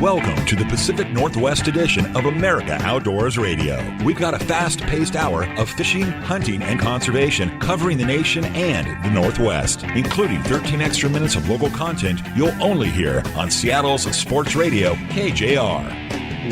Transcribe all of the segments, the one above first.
Welcome to the Pacific Northwest edition of America Outdoors Radio. We've got a fast-paced hour of fishing, hunting, and conservation covering the nation and the Northwest, including 13 extra minutes of local content you'll only hear on Seattle's Sports Radio, KJR.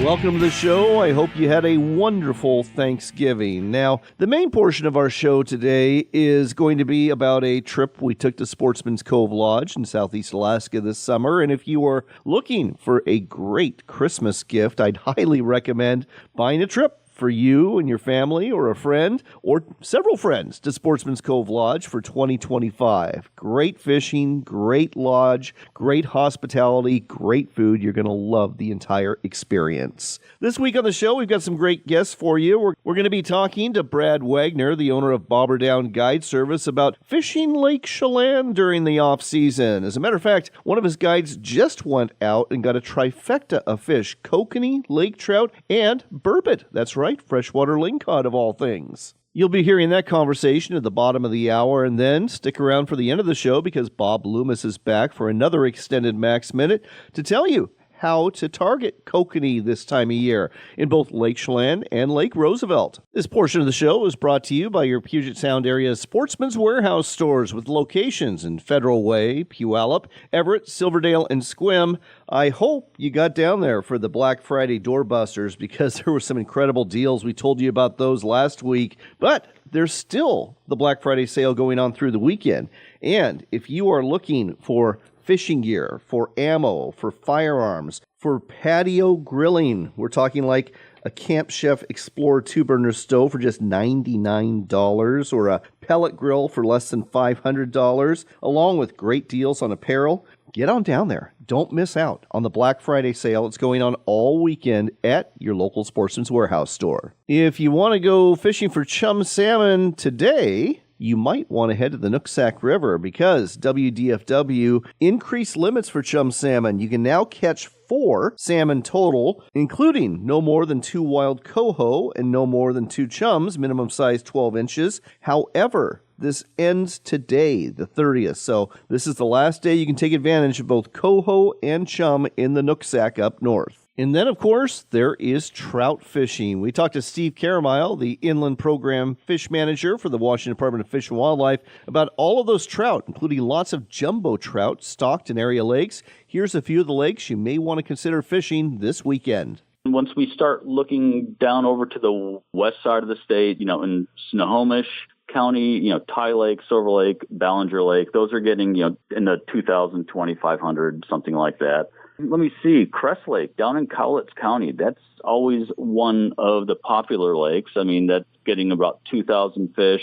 Welcome to the show. I hope you had a wonderful Thanksgiving. Now, the main portion of our show today is going to be about a trip we took to Sportsman's Cove Lodge in Southeast Alaska this summer. And if you are looking for a great Christmas gift, I'd highly recommend buying a trip for you and your family or a friend or several friends to Sportsman's Cove Lodge for 2025. Great fishing, great lodge, great hospitality, great food. You're going to love the entire experience. This week on the show, we've got some great guests for you. We're going to be talking to Brad Wagner, the owner of Bobber Down Guide Service, about fishing Lake Chelan during the off-season. As a matter of fact, one of his guides just went out and got a trifecta of fish: kokanee, lake trout, and burbot. That's right, freshwater lingcod of all things. You'll be hearing that conversation at the bottom of the hour, and then stick around for the end of the show because Bob Loomis is back for another extended Max Minute to tell you how to target kokanee this time of year in both Lake Chelan and Lake Roosevelt. This portion of the show is brought to you by your Puget Sound area Sportsman's Warehouse stores with locations in Federal Way, Puyallup, Everett, Silverdale, and Sequim. I hope you got down there for the Black Friday doorbusters because there were some incredible deals. We told you about those last week, but there's still the Black Friday sale going on through the weekend. And if you are looking for fishing gear, for ammo, for firearms, for patio grilling, we're talking like a Camp Chef Explorer 2-burner stove for just $99 or a pellet grill for less than $500, along with great deals on apparel. Get on down there. Don't miss out on the Black Friday sale. It's going on all weekend at your local Sportsman's Warehouse store. If you want to go fishing for chum salmon today, you might want to head to the Nooksack River because WDFW increased limits for chum salmon. You can now catch 4 salmon total, including no more than 2 wild coho and no more than 2 chums, minimum size 12 inches. However, this ends today, the 30th, so this is the last day you can take advantage of both coho and chum in the Nooksack up north. And then, of course, there is trout fishing. We talked to Steve Caramile, the Inland Program Fish Manager for the Washington Department of Fish and Wildlife, about all of those trout, including lots of jumbo trout stocked in area lakes. Here's a few of the lakes you may want to consider fishing this weekend. Once we start looking down over to the west side of the state, in Snohomish County, Ty Lake, Silver Lake, Ballinger Lake, those are getting, in the 2,000, 2,500, something like that. Let me see, Crest Lake down in Cowlitz County, that's always one of the popular lakes. I mean, that's getting about 2,000 fish.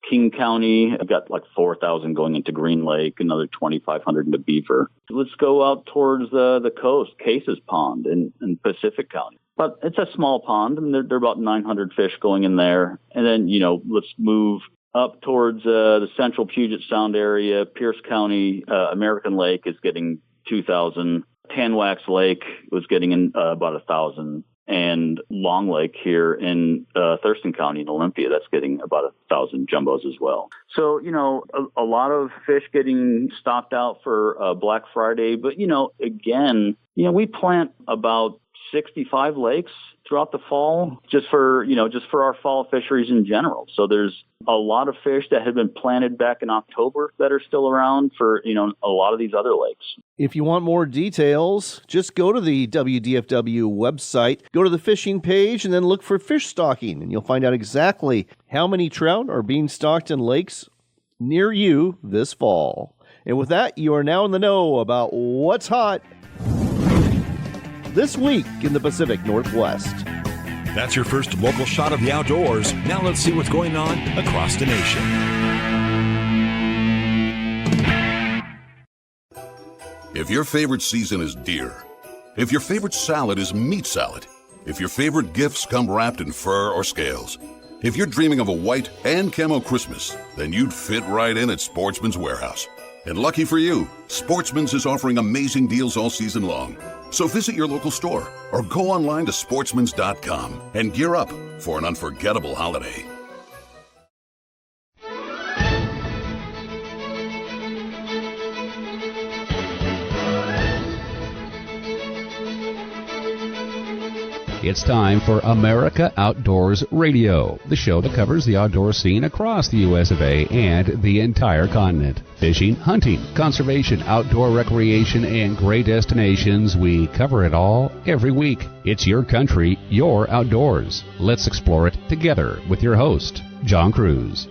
King County, I've got like 4,000 going into Green Lake, another 2,500 into Beaver. Let's go out towards the coast, Cases Pond in Pacific County. But it's a small pond, and there are about 900 fish going in there. And then, let's move up towards the central Puget Sound area. Pierce County, American Lake is getting 2,000. Tanwax Lake was getting in about 1,000, and Long Lake here in Thurston County in Olympia, that's getting about 1,000 jumbos as well. So, a lot of fish getting stocked out for Black Friday. But, again, we plant about 65 lakes throughout the fall just for our fall fisheries in general. So there's a lot of fish that had been planted back in October that are still around for, a lot of these other lakes. If you want more details, just go to the WDFW website, go to the fishing page, and then look for fish stocking, and you'll find out exactly how many trout are being stocked in lakes near you this fall. And with that, you are now in the know about what's hot this week in the Pacific Northwest. That's your first local shot of the outdoors. Now let's see what's going on across the nation. If your favorite season is deer, if your favorite salad is meat salad, if your favorite gifts come wrapped in fur or scales, if you're dreaming of a white and camo Christmas, then you'd fit right in at Sportsman's Warehouse. And lucky for you, Sportsman's is offering amazing deals all season long. So visit your local store or go online to sportsmans.com and gear up for an unforgettable holiday. It's time for America Outdoors Radio, the show that covers the outdoor scene across the U.S. of A. and the entire continent. Fishing, hunting, conservation, outdoor recreation, and great destinations. We cover it all every week. It's your country, your outdoors. Let's explore it together with your host, John Cruz.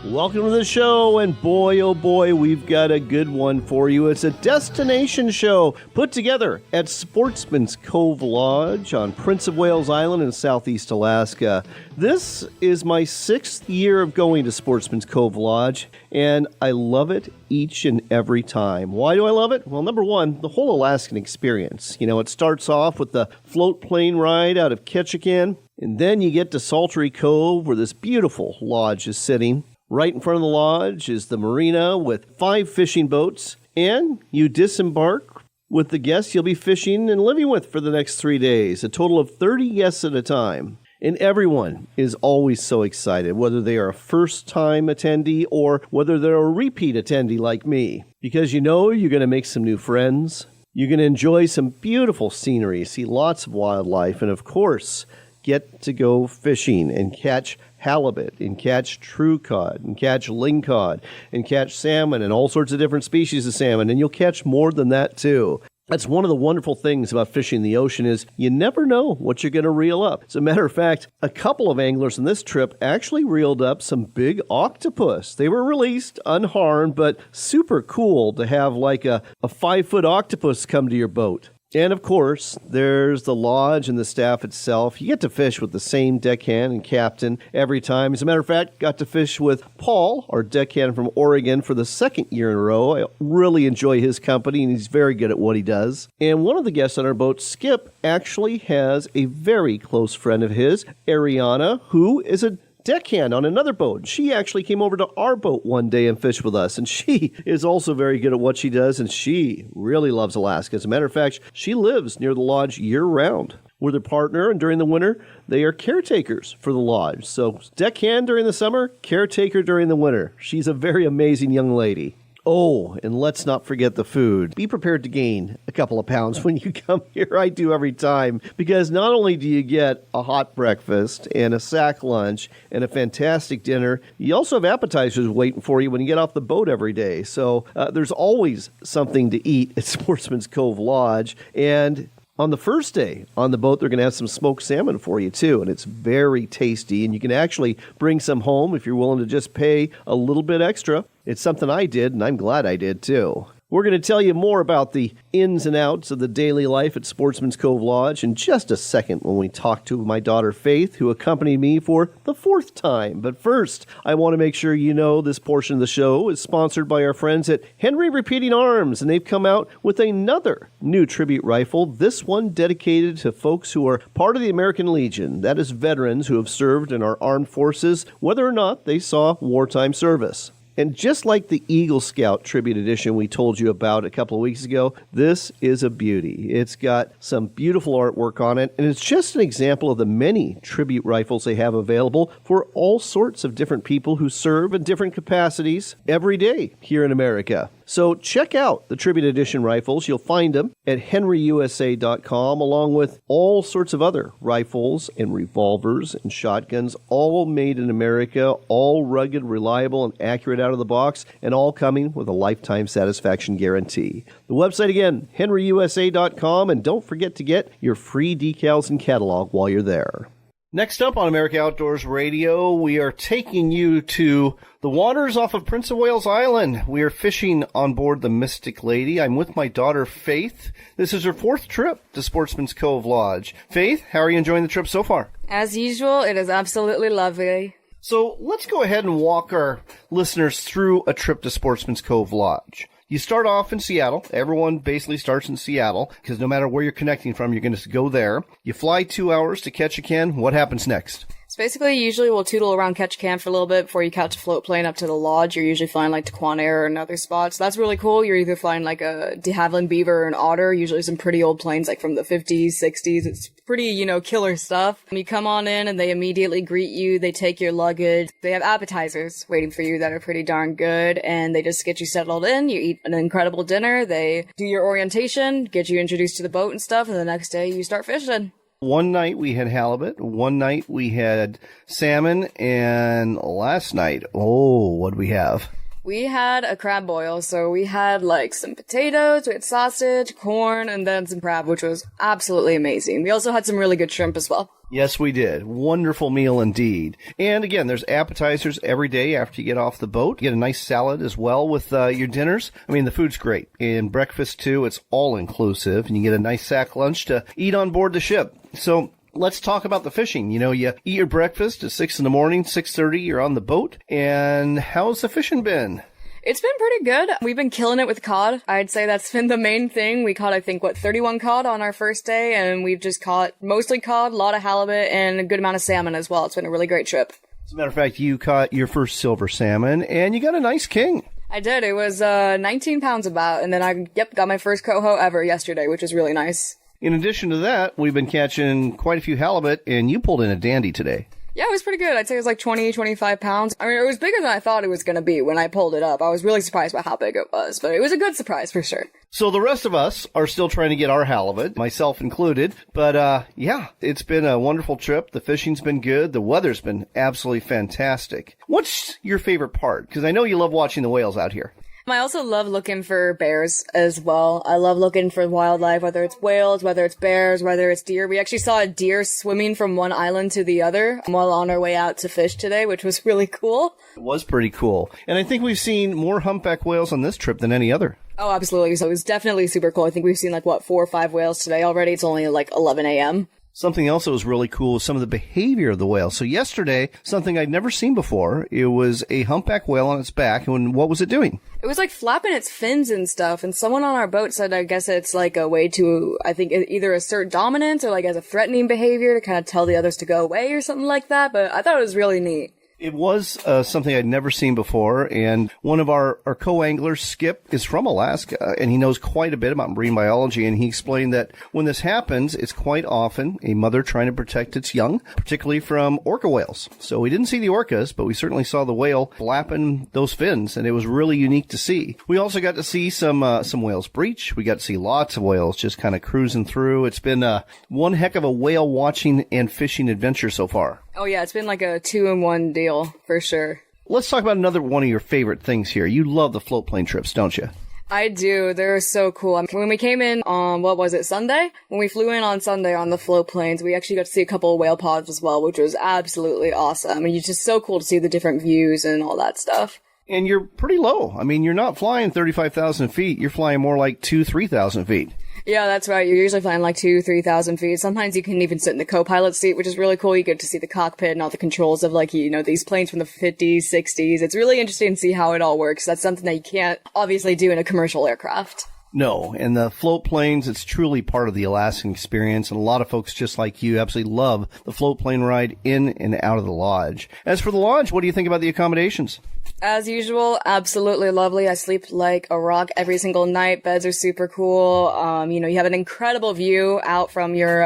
Welcome to the show, and boy, oh boy, we've got a good one for you. It's a destination show put together at Sportsman's Cove Lodge on Prince of Wales Island in southeast Alaska. This is my 6th year of going to Sportsman's Cove Lodge, and I love it each and every time. Why do I love it? Well, number one, the whole Alaskan experience. You know, it starts off with the float plane ride out of Ketchikan, and then you get to Saltry Cove, where this beautiful lodge is sitting. Right in front of the lodge is the marina with 5 fishing boats, and you disembark with the guests you'll be fishing and living with for the next 3 days, a total of 30 guests at a time. And everyone is always so excited, whether they are a first-time attendee or whether they're a repeat attendee like me, because you know you're going to make some new friends, you're going to enjoy some beautiful scenery, see lots of wildlife, and of course, get to go fishing and catch halibut and catch true cod and catch lingcod and catch salmon and all sorts of different species of salmon. And you'll catch more than that too. That's one of the wonderful things about fishing the ocean is you never know what you're going to reel up. As a matter of fact, a couple of anglers on this trip actually reeled up some big octopus. They were released unharmed, but super cool to have like a 5-foot octopus come to your boat. And, of course, there's the lodge and the staff itself. You get to fish with the same deckhand and captain every time. As a matter of fact, got to fish with Paul, our deckhand from Oregon, for the 2nd year in a row. I really enjoy his company, and he's very good at what he does. And one of the guests on our boat, Skip, actually has a very close friend of his, Ariana, who is a deckhand on another boat. She actually came over to our boat one day and fished with us, and she is also very good at what she does, and she really loves Alaska. As a matter of fact, she lives near the lodge year-round. We're their partner, and during the winter, they are caretakers for the lodge. So deckhand during the summer, caretaker during the winter. She's a very amazing young lady. Oh, and let's not forget the food. Be prepared to gain a couple of pounds when you come here. I do every time. Because not only do you get a hot breakfast and a sack lunch and a fantastic dinner, you also have appetizers waiting for you when you get off the boat every day. So there's always something to eat at Sportsman's Cove Lodge. And on the first day on the boat, they're going to have some smoked salmon for you, too, and it's very tasty, and you can actually bring some home if you're willing to just pay a little bit extra. It's something I did, and I'm glad I did, too. We're going to tell you more about the ins and outs of the daily life at Sportsman's Cove Lodge in just a second when we talk to my daughter Faith, who accompanied me for the 4th time. But first, I want to make sure you know this portion of the show is sponsored by our friends at Henry Repeating Arms, and they've come out with another new tribute rifle, this one dedicated to folks who are part of the American Legion. That is veterans who have served in our armed forces, whether or not they saw wartime service. And just like the Eagle Scout Tribute Edition we told you about a couple of weeks ago, this is a beauty. It's got some beautiful artwork on it, and it's just an example of the many tribute rifles they have available for all sorts of different people who serve in different capacities every day here in America. So check out the Tribute Edition rifles. You'll find them at henryusa.com, along with all sorts of other rifles and revolvers and shotguns, all made in America, all rugged, reliable, and accurate out of the box, and all coming with a lifetime satisfaction guarantee. The website again, henryusa.com, and don't forget to get your free decals and catalog while you're there. Next up on America Outdoors Radio, we are taking you to the waters off of Prince of Wales Island. We are fishing on board the Mystic Lady. I'm with my daughter, Faith. This is her 4th trip to Sportsman's Cove Lodge. Faith, how are you enjoying the trip so far? As usual, it is absolutely lovely. So let's go ahead and walk our listeners through a trip to Sportsman's Cove Lodge. You start off in Seattle. Everyone basically starts in Seattle because no matter where you're connecting from, you're going to go there. You fly 2 hours to Ketchikan. What happens next? So basically, usually we'll tootle around Ketchikan for a little bit before you catch a float plane up to the lodge. You're usually flying like to Quanair or another spot. So that's really cool. You're either flying like a de Havilland Beaver or an Otter, usually some pretty old planes like from the 50s, 60s. It's pretty, killer stuff. You come on in and they immediately greet you. They take your luggage. They have appetizers waiting for you that are pretty darn good. And they just get you settled in. You eat an incredible dinner. They do your orientation, get you introduced to the boat and stuff. And the next day you start fishing. One night we had halibut, one night we had salmon, and last night, what'd we have? We had a crab boil, so we had like some potatoes, we had sausage, corn, and then some crab, which was absolutely amazing. We also had some really good shrimp as well. Yes, we did. Wonderful meal indeed. And again, there's appetizers every day after you get off the boat. You get a nice salad as well with your dinners. I mean, the food's great. And breakfast, too, it's all inclusive. And you get a nice sack lunch to eat on board the ship. So let's talk about the fishing. You eat your breakfast at 6 in the morning, 6:30, you're on the boat. And how's the fishing been? It's been pretty good. We've been killing it with cod. I'd say that's been the main thing. We caught, I think, 31 cod on our first day, and we've just caught mostly cod, a lot of halibut, and a good amount of salmon as well. It's been a really great trip. As a matter of fact, you caught your first silver salmon, and you got a nice king. I did. It was 19 pounds about, and then I got my first coho ever yesterday, which was really nice. In addition to that, we've been catching quite a few halibut, and you pulled in a dandy today. Yeah, it was pretty good. I'd say it was like 25 pounds. I mean, it was bigger than I thought it was going to be when I pulled it up. I was really surprised by how big it was, but it was a good surprise for sure. So the rest of us are still trying to get our halibut, myself included. But yeah, it's been a wonderful trip. The fishing's been good. The weather's been absolutely fantastic. What's your favorite part? Because I know you love watching the whales out here. I also love looking for bears as well. I love looking for wildlife, whether it's whales, whether it's bears, whether it's deer. We actually saw a deer swimming from one island to the other while on our way out to fish today, which was really cool. It was pretty cool. And I think we've seen more humpback whales on this trip than any other. Oh, absolutely. So it was definitely super cool. I think we've seen 4 or 5 whales today already. It's only 11 a.m. Something else that was really cool was some of the behavior of the whale. So yesterday, something I'd never seen before, it was a humpback whale on its back, and what was it doing? It was flapping its fins and stuff, and someone on our boat said I guess it's a way to, I think, either assert dominance or as a threatening behavior to kind of tell the others to go away or something like that, but I thought it was really neat. It was something I'd never seen before, and one of our co-anglers, Skip, is from Alaska, and he knows quite a bit about marine biology, and he explained that when this happens, it's quite often a mother trying to protect its young, particularly from orca whales. So we didn't see the orcas, but we certainly saw the whale flapping those fins, and it was really unique to see. We also got to see some whales breach. We got to see lots of whales just kind of cruising through. It's been one heck of a whale watching and fishing adventure so far. Oh yeah, it's been a 2-in-1 deal, for sure. Let's talk about another one of your favorite things here. You love the float plane trips, don't you? I do. They're so cool. When we came in on, Sunday? When we flew in on Sunday on the float planes, we actually got to see a couple of whale pods as well, which was absolutely awesome. I mean, it's just so cool to see the different views and all that stuff. And you're pretty low. I mean, you're not flying 35,000 feet. You're flying more like 2,000-3,000 feet. Yeah, that's right. You're usually flying 2,000-3,000 feet. Sometimes you can even sit in the co-pilot seat, which is really cool. You get to see the cockpit and all the controls of these planes from the 50s, 60s. It's really interesting to see how it all works. That's something that you can't obviously do in a commercial aircraft. No, and the float planes, it's truly part of the Alaskan experience, and a lot of folks just like you absolutely love the float plane ride in and out of the lodge. As for the lodge, what do you think about the accommodations? As usual, absolutely lovely. I sleep like a rock every single night. Beds are super cool. You have an incredible view out from your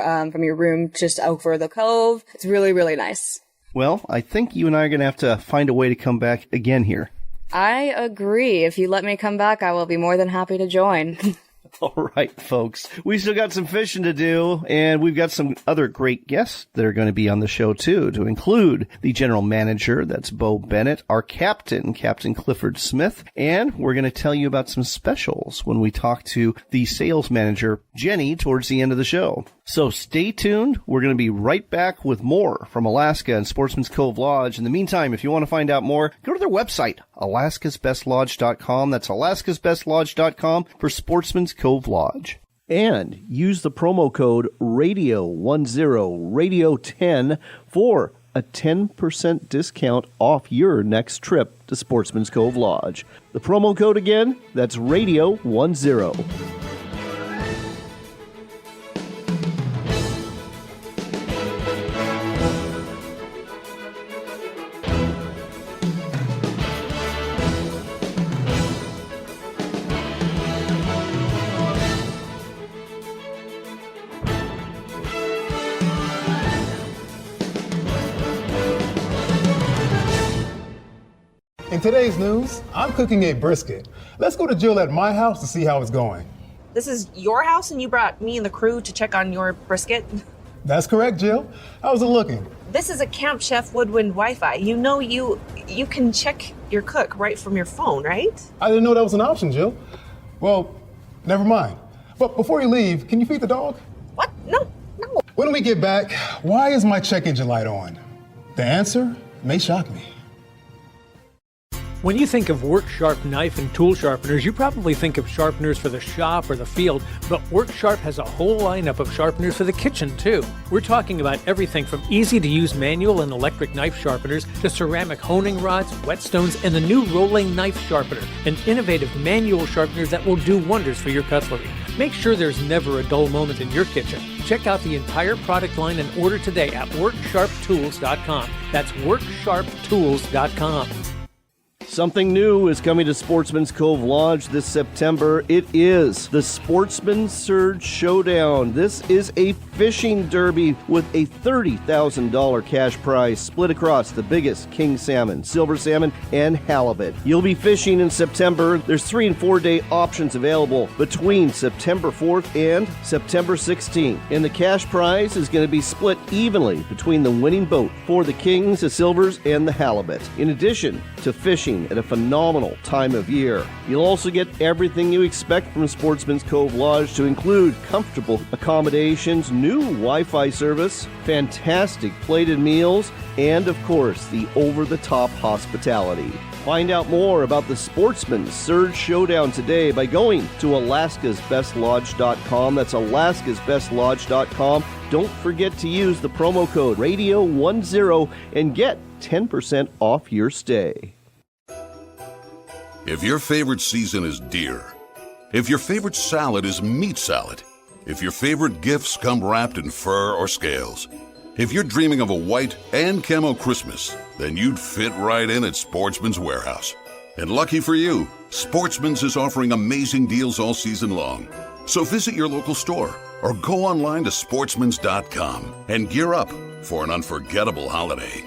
room just over the cove. It's really, really nice. Well, I think you and I are going to have to find a way to come back again here. I agree. If you let me come back, I will be more than happy to join. All right, folks. We still got some fishing to do, and we've got some other great guests that are going to be on the show, too, to include the general manager, that's Bo Bennett, our captain, Captain Clifford Smith, and we're going to tell you about some specials when we talk to the sales manager, Jenny, towards the end of the show. So stay tuned. We're going to be right back with more from Alaska and Sportsman's Cove Lodge. In the meantime, if you want to find out more, go to their website, alaskasbestlodge.com. That's alaskasbestlodge.com for Sportsman's Cove Lodge. And use the promo code RADIO10, RADIO10 for a 10% discount off your next trip to Sportsman's Cove Lodge. The promo code again, that's RADIO10. In today's news, I'm cooking a brisket. Let's go to Jill at my house to see how it's going. This is your house and you brought me and the crew to check on your brisket? That's correct, Jill. How's it looking? This is a Camp Chef Woodwind Wi-Fi. You know you can check your cook right from your phone, right? I didn't know that was an option, Jill. Well, never mind. But before you leave, can you feed the dog? What? No. When we get back, why is my check engine light on? The answer may shock me. When you think of Work Sharp knife and tool sharpeners, you probably think of sharpeners for the shop or the field, but Work Sharp has a whole lineup of sharpeners for the kitchen, too. We're talking about everything from easy-to-use manual and electric knife sharpeners to ceramic honing rods, whetstones, and the new rolling knife sharpener, an innovative manual sharpener that will do wonders for your cutlery. Make sure there's never a dull moment in your kitchen. Check out the entire product line and order today at WorkSharpTools.com. That's WorkSharpTools.com. Something new is coming to Sportsman's Cove Lodge this September. It is the Sportsman Surge Showdown. This is a fishing derby with a $30,000 cash prize split across the biggest king salmon, silver salmon, and halibut. You'll be fishing in September. There's 3 and 4 day options available between September 4th and September 16th. And the cash prize is going to be split evenly between the winning boat for the kings, the silvers, and the halibut. In addition to fishing at a phenomenal time of year. You'll also get everything you expect from Sportsman's Cove Lodge, to include comfortable accommodations, new Wi-Fi service, fantastic plated meals, and of course, the over-the-top hospitality. Find out more about the Sportsman Surge Showdown today by going to alaskasbestlodge.com. That's alaskasbestlodge.com. Don't forget to use the promo code RADIO10 and get 10% off your stay. If your favorite season is deer, if your favorite salad is meat salad, if your favorite gifts come wrapped in fur or scales, if you're dreaming of a white and camo Christmas, then you'd fit right in at Sportsman's Warehouse. And lucky for you, Sportsman's is offering amazing deals all season long. So visit your local store or go online to sportsmans.com and gear up for an unforgettable holiday.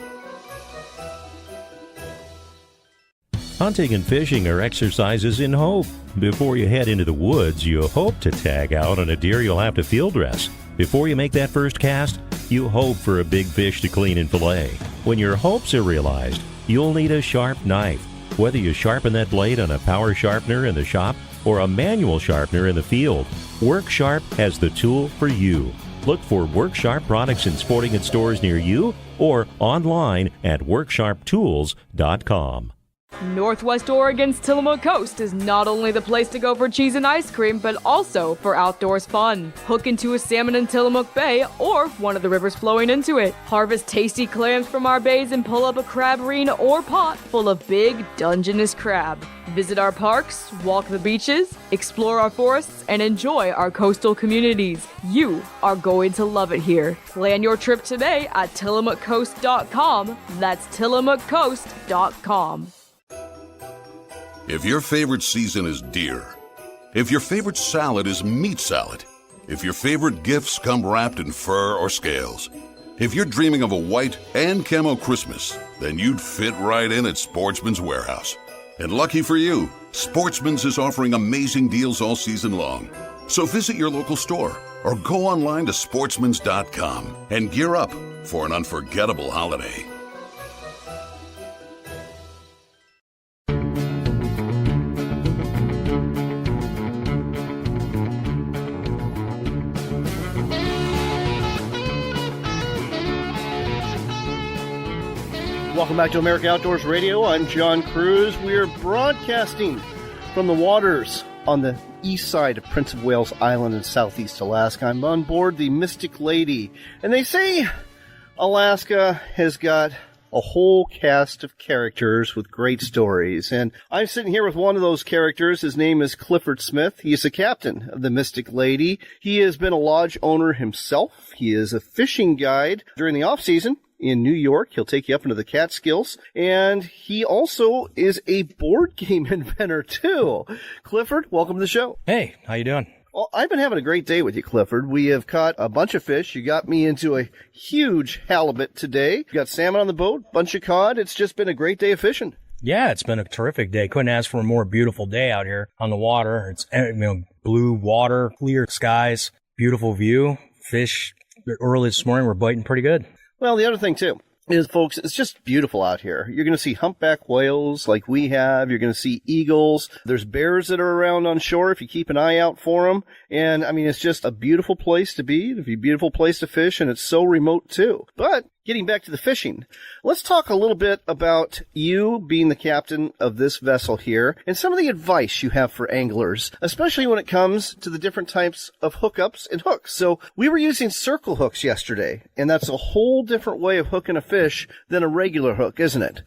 Hunting and fishing are exercises in hope. Before you head into the woods, you hope to tag out on a deer you'll have to field dress. Before you make that first cast, you hope for a big fish to clean and fillet. When your hopes are realized, you'll need a sharp knife. Whether you sharpen that blade on a power sharpener in the shop or a manual sharpener in the field, Work Sharp has the tool for you. Look for Work Sharp products in sporting goods stores near you or online at WorkSharpTools.com. Northwest Oregon's Tillamook Coast is not only the place to go for cheese and ice cream, but also for outdoors fun. Hook into a salmon in Tillamook Bay or one of the rivers flowing into it. Harvest tasty clams from our bays and pull up a crab reen or pot full of big Dungeness crab. Visit our parks, walk the beaches, explore our forests, and enjoy our coastal communities. You are going to love it here. Plan your trip today at TillamookCoast.com. That's TillamookCoast.com. If your favorite season is deer, if your favorite salad is meat salad, if your favorite gifts come wrapped in fur or scales, if you're dreaming of a white and camo Christmas, then you'd fit right in at Sportsman's Warehouse. And lucky for you, Sportsman's is offering amazing deals all season long. So visit your local store or go online to sportsmans.com and gear up for an unforgettable holiday. Welcome back to America Outdoors Radio. I'm John Cruz. We are broadcasting from the waters on the east side of Prince of Wales Island in southeast Alaska. I'm on board the Mystic Lady. And they say Alaska has got a whole cast of characters with great stories. And I'm sitting here with one of those characters. His name is Clifford Smith. He is the captain of the Mystic Lady. He has been a lodge owner himself. He is a fishing guide during the off-season. In New York, he'll take you up into the Catskills, and he also is a board game inventor, too. Clifford, welcome to the show. Hey, how you doing? Well, I've been having a great day with you, Clifford. We have caught a bunch of fish. You got me into a huge halibut today. You got salmon on the boat, bunch of cod. It's just been a great day of fishing. Yeah, it's been a terrific day. Couldn't ask for a more beautiful day out here on the water. It's blue water, clear skies, beautiful view, fish early this morning, we're biting pretty good. Well, the other thing, too, is, folks, it's just beautiful out here. You're going to see humpback whales like we have. You're going to see eagles. There's bears that are around on shore if you keep an eye out for them. And, I mean, it's just a beautiful place to be. It's a beautiful place to fish, and it's so remote, too. But getting back to the fishing, let's talk a little bit about you being the captain of this vessel here and some of the advice you have for anglers, especially when it comes to the different types of hookups and hooks. So we were using circle hooks yesterday, and that's a whole different way of hooking a fish than a regular hook, isn't it?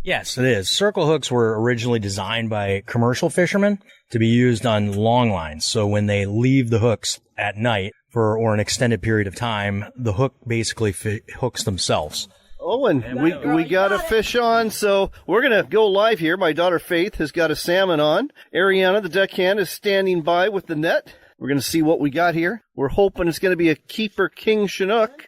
Yes, it is. Circle hooks were originally designed by commercial fishermen to be used on long lines. So when they leave the hooks at night or an extended period of time, the hook basically hooks themselves. Oh, and we got a fish on, so we're going to go live here. My daughter Faith has got a salmon on. Ariana, the deckhand, is standing by with the net. We're going to see what we got here. We're hoping it's going to be a keeper king Chinook.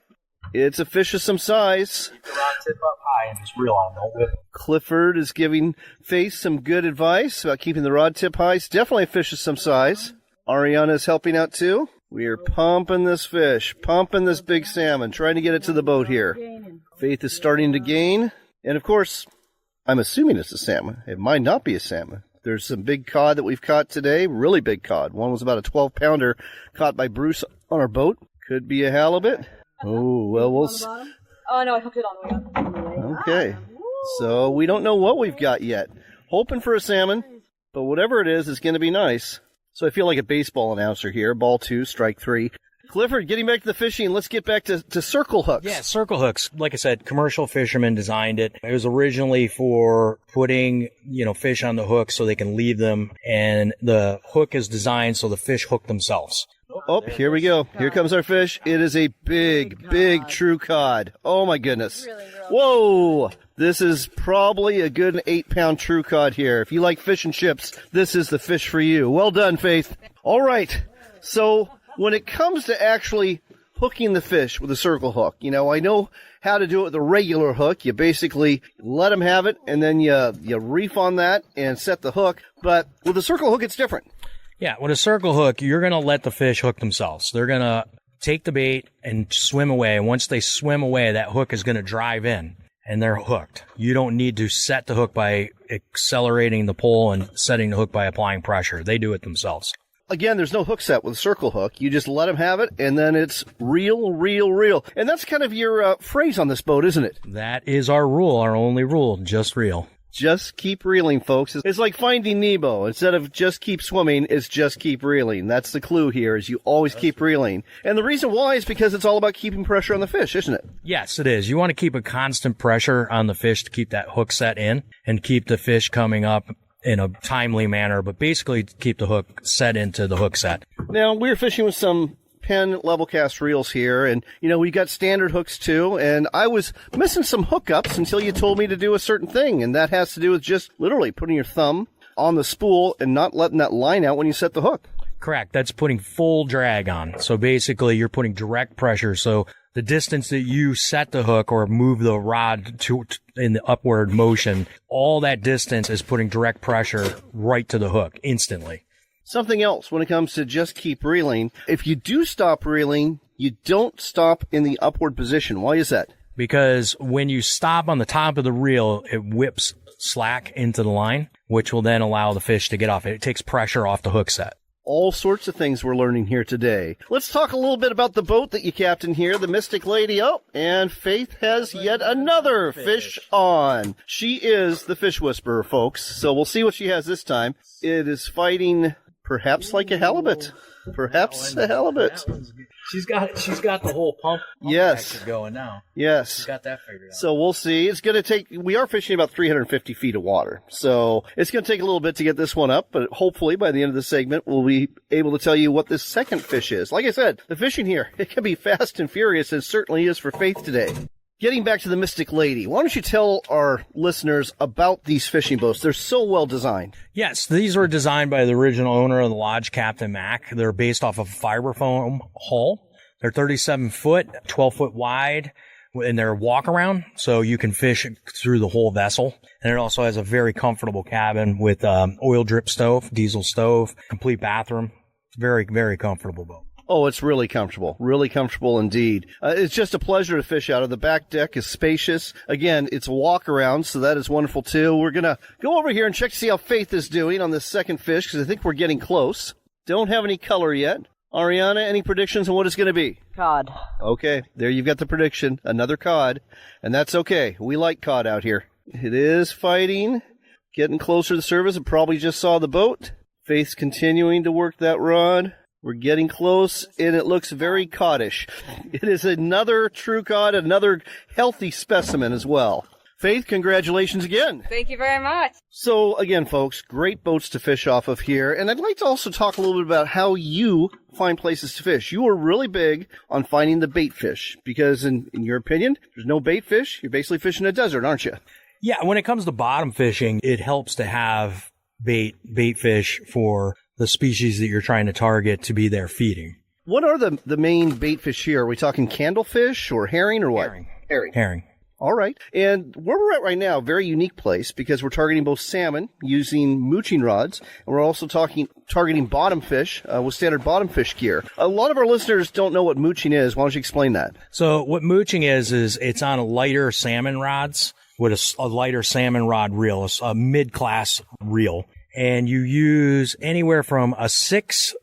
It's a fish of some size. Keep the rod tip up high and just reel on. Don't whip it. Clifford is giving Faith some good advice about keeping the rod tip high. It's definitely a fish of some size. Ariana is helping out too. We are pumping this fish, pumping this big salmon, trying to get it to the boat here. Faith is starting to gain. And, of course, I'm assuming it's a salmon. It might not be a salmon. There's some big cod that we've caught today, really big cod. One was about a 12-pounder caught by Bruce on our boat. Could be a halibut. Oh, well, we'll see. Oh, no, I hooked it on the way up. Okay. So we don't know what we've got yet. Hoping for a salmon, but whatever it is, it's going to be nice. So I feel like a baseball announcer here. Ball 2, strike 3. Clifford, getting back to the fishing, let's get back to circle hooks. Yeah, circle hooks. Like I said, commercial fishermen designed it. It was originally for putting, fish on the hook so they can leave them, and the hook is designed so the fish hook themselves. Oh, here we go. Here comes our fish. It is a big true cod. Oh, my goodness. Whoa! This is probably a good 8-pound true cod here. If you like fish and chips, this is the fish for you. Well done, Faith. All right. So when it comes to actually hooking the fish with a circle hook, I know how to do it with a regular hook. You basically let them have it, and then you reef on that and set the hook. But with a circle hook, it's different. Yeah, with a circle hook, you're going to let the fish hook themselves. They're going to take the bait and swim away. And once they swim away, that hook is going to drive in, and they're hooked. You don't need to set the hook by accelerating the pull and setting the hook by applying pressure. They do it themselves. Again, there's no hook set with a circle hook. You just let them have it, and then it's reel. And that's kind of your phrase on this boat, isn't it? That is our rule, our only rule, just reel. Just keep reeling, folks. It's like Finding Nemo. Instead of just keep swimming, it's just keep reeling. That's the clue here, is you always keep reeling. And the reason why is because it's all about keeping pressure on the fish, isn't it? Yes, it is. You want to keep a constant pressure on the fish to keep that hook set in and keep the fish coming up in a timely manner, but basically keep the hook set into the hook set. Now, we're fishing with some Penn level cast reels here, and we got standard hooks too, and I was missing some hookups until you told me to do a certain thing, and that has to do with just literally putting your thumb on the spool and not letting that line out when you set the hook. Correct. That's putting full drag on. So basically you're putting direct pressure. So the distance that you set the hook or move the rod in the upward motion, all that distance is putting direct pressure right to the hook instantly. Something else when it comes to just keep reeling. If you do stop reeling, you don't stop in the upward position. Why is that? Because when you stop on the top of the reel, it whips slack into the line, which will then allow the fish to get off it. It takes pressure off the hook set. All sorts of things we're learning here today. Let's talk a little bit about the boat that you captain here, the Mystic Lady. Oh, and Faith has yet another fish on. She is the fish whisperer, folks. So we'll see what she has this time. It is fighting perhaps like a halibut. Perhaps a halibut. She's got the whole pump yes. going now. Yes. She's got that figured out. So we'll see. It's going to take, we are fishing about 350 feet of water. So it's going to take a little bit to get this one up, but hopefully by the end of the segment, we'll be able to tell you what this second fish is. Like I said, the fishing here, it can be fast and furious, and certainly is for Faith today. Getting back to the Mystic Lady, why don't you tell our listeners about these fishing boats? They're so well designed. Yes, these were designed by the original owner of the lodge, Captain Mack. They're based off of a fiberfoam hull. They're 37 foot, 12 foot wide, and they're walk around, so you can fish through the whole vessel. And it also has a very comfortable cabin with oil drip stove, diesel stove, complete bathroom. Very, very comfortable boat. Oh, it's really comfortable indeed. It's just a pleasure to fish out of. The back deck is spacious. Again, it's a walk around, so that is wonderful too. We're going to go over here and check to see how Faith is doing on this second fish, because I think we're getting close. Don't have any color yet. Ariana, any predictions on what it's going to be? Cod. Okay, there you've got the prediction. Another cod, and that's okay. We like cod out here. It is fighting, getting closer to the surface. It probably just saw the boat. Faith's continuing to work that rod. We're getting close, and it looks very coddish. It is another true cod, another healthy specimen as well. Faith, congratulations again. Thank you very much. So, again, folks, great boats to fish off of here. And I'd like to also talk a little bit about how you find places to fish. You are really big on finding the bait fish because, in your opinion, there's no bait fish. You're basically fishing a desert, aren't you? Yeah, when it comes to bottom fishing, it helps to have bait fish for the species that you're trying to target to be there feeding. What are the main bait fish here? Are we talking candlefish or herring or what? Herring. All right. And where we're at right now, very unique place because we're targeting both salmon using mooching rods, and we're also targeting bottom fish with standard bottom fish gear. A lot of our listeners don't know what mooching is. Why don't you explain that? So what mooching is it's on a lighter salmon rods with a lighter salmon rod reel, a mid-class reel. And you use anywhere from a 6,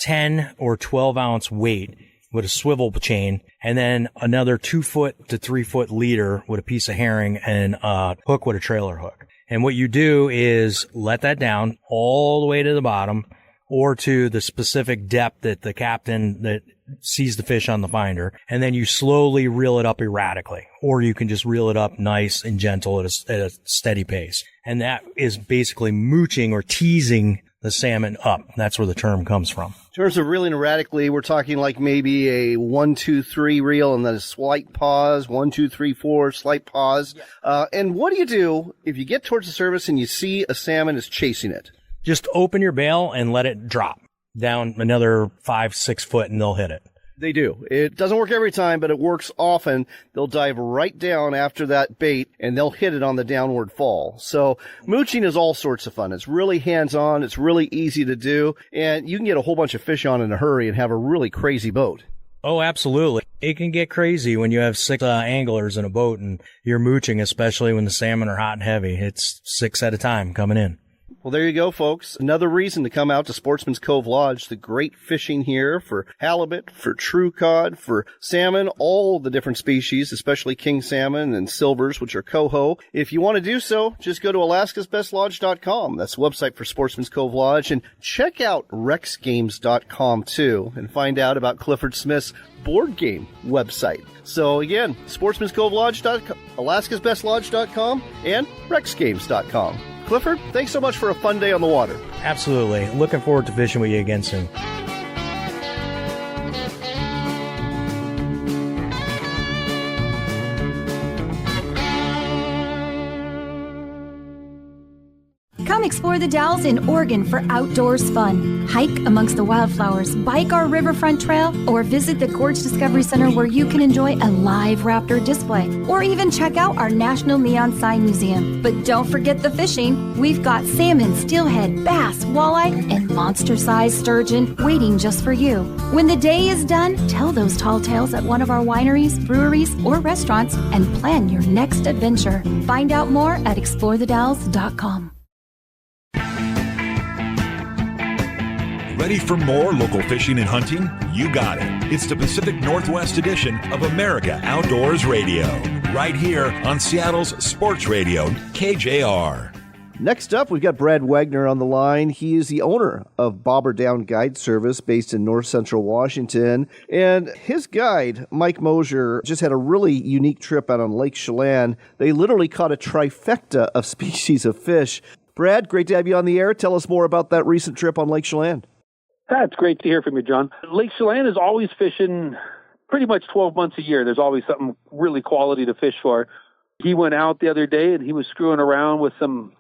10, or 12-ounce weight with a swivel chain, and then another 2-foot to 3-foot leader with a piece of herring and a hook with a trailer hook. And what you do is let that down all the way to the bottom or to the specific depth that the captain that sees the fish on the finder, and then you slowly reel it up erratically, or you can just reel it up nice and gentle at a steady pace. And that is basically mooching or teasing the salmon up. That's where the term comes from. In terms of reeling erratically, we're talking like maybe a 1, 2, 3 reel and then a slight pause, 1, 2, 3, 4, slight pause. And what do you do if you get towards the surface and you see a salmon is chasing it? Just open your bail and let it drop down another 5, 6 foot and they'll hit it. They do. It doesn't work every time, but it works often. They'll dive right down after that bait, and they'll hit it on the downward fall. So mooching is all sorts of fun. It's really hands-on. It's really easy to do, and you can get a whole bunch of fish on in a hurry and have a really crazy boat. Oh, absolutely. It can get crazy when you have 6 anglers in a boat and you're mooching, especially when the salmon are hot and heavy. It's 6 at a time coming in. Well, there you go, folks. Another reason to come out to Sportsman's Cove Lodge. The great fishing here for halibut, for true cod, for salmon, all the different species, especially king salmon and silvers, which are coho. If you want to do so, just go to alaskasbestlodge.com. That's the website for Sportsman's Cove Lodge. And check out rexgames.com, too, and find out about Clifford Smith's board game website. So, again, sportsmanscovelodge.com, alaskasbestlodge.com, and rexgames.com. Clifford, thanks so much for a fun day on the water. Absolutely. Looking forward to fishing with you again soon. Come explore the Dalles in Oregon for outdoors fun. Hike amongst the wildflowers, bike our riverfront trail, or visit the Gorge Discovery Center where you can enjoy a live raptor display, or even check out our National Neon Sign Museum. But don't forget the fishing. We've got salmon, steelhead, bass, walleye, and monster-sized sturgeon waiting just for you. When the day is done, tell those tall tales at one of our wineries, breweries, or restaurants and plan your next adventure. Find out more at explorethedalles.com. Ready for more local fishing and hunting? You got it. It's the Pacific Northwest edition of America Outdoors Radio, right here on Seattle's Sports Radio, KJR. Next up, we've got Brad Wagner on the line. He is the owner of Bobber Down Guide Service based in north central Washington. And his guide, Mike Mosier, just had a really unique trip out on Lake Chelan. They literally caught a trifecta of species of fish. Brad, great to have you on the air. Tell us more about that recent trip on Lake Chelan. That's great to hear from you, John. Lake Chelan is always fishing pretty much 12 months a year. There's always something really quality to fish for. He went out the other day and he was screwing around with some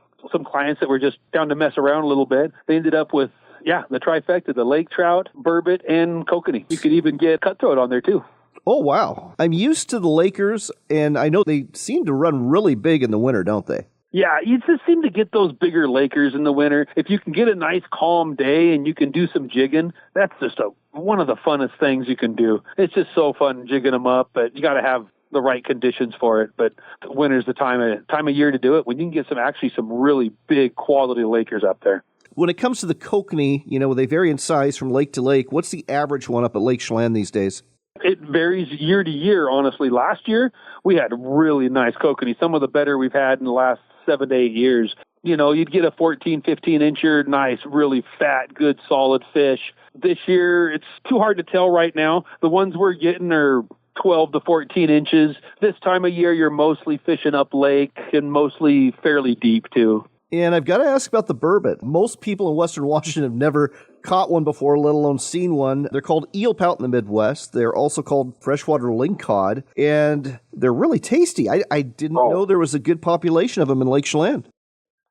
clients that were just down to mess around a little bit. They ended up with, the trifecta, the lake trout, burbot, and kokanee. You could even get cutthroat on there too. Oh, wow. I'm used to the Lakers, and I know they seem to run really big in the winter, don't they? Yeah, you just seem to get those bigger Lakers in the winter. If you can get a nice calm day and you can do some jigging, that's just one of the funnest things you can do. It's just so fun jigging them up, but you got to have the right conditions for it. But winter's the time of year to do it when you can get some really big quality Lakers up there. When it comes to the kokanee, they vary in size from lake to lake. What's the average one up at Lake Chelan these days? It varies year to year, honestly. Last year, we had really nice kokanee, some of the better we've had in the last 7 to 8 years. You'd get a 14, 15-incher, nice, really fat, good, solid fish. This year, it's too hard to tell right now. The ones we're getting are 12 to 14 inches. This time of year, you're mostly fishing up lake and mostly fairly deep, too. And I've got to ask about the burbot. Most people in Western Washington have never caught one before, let alone seen one. They're called eel pout in the Midwest. They're also called freshwater lingcod, and they're really tasty. I didn't know there was a good population of them in Lake Chelan.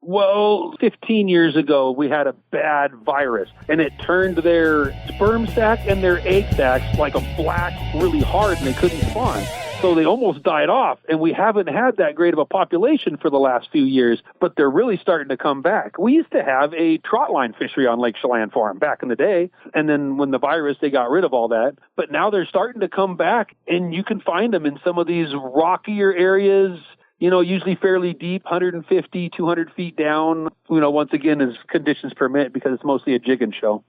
Well, 15 years ago, we had a bad virus, and it turned their sperm sac and their egg sacs like a black, really hard, and they couldn't spawn. So they almost died off, and we haven't had that great of a population for the last few years, but they're really starting to come back. We used to have a trot line fishery on Lake Chelan for them back in the day, and then when the virus, they got rid of all that. But now they're starting to come back, and you can find them in some of these rockier areas, usually fairly deep, 150, 200 feet down, once again, as conditions permit, because it's mostly a jigging show.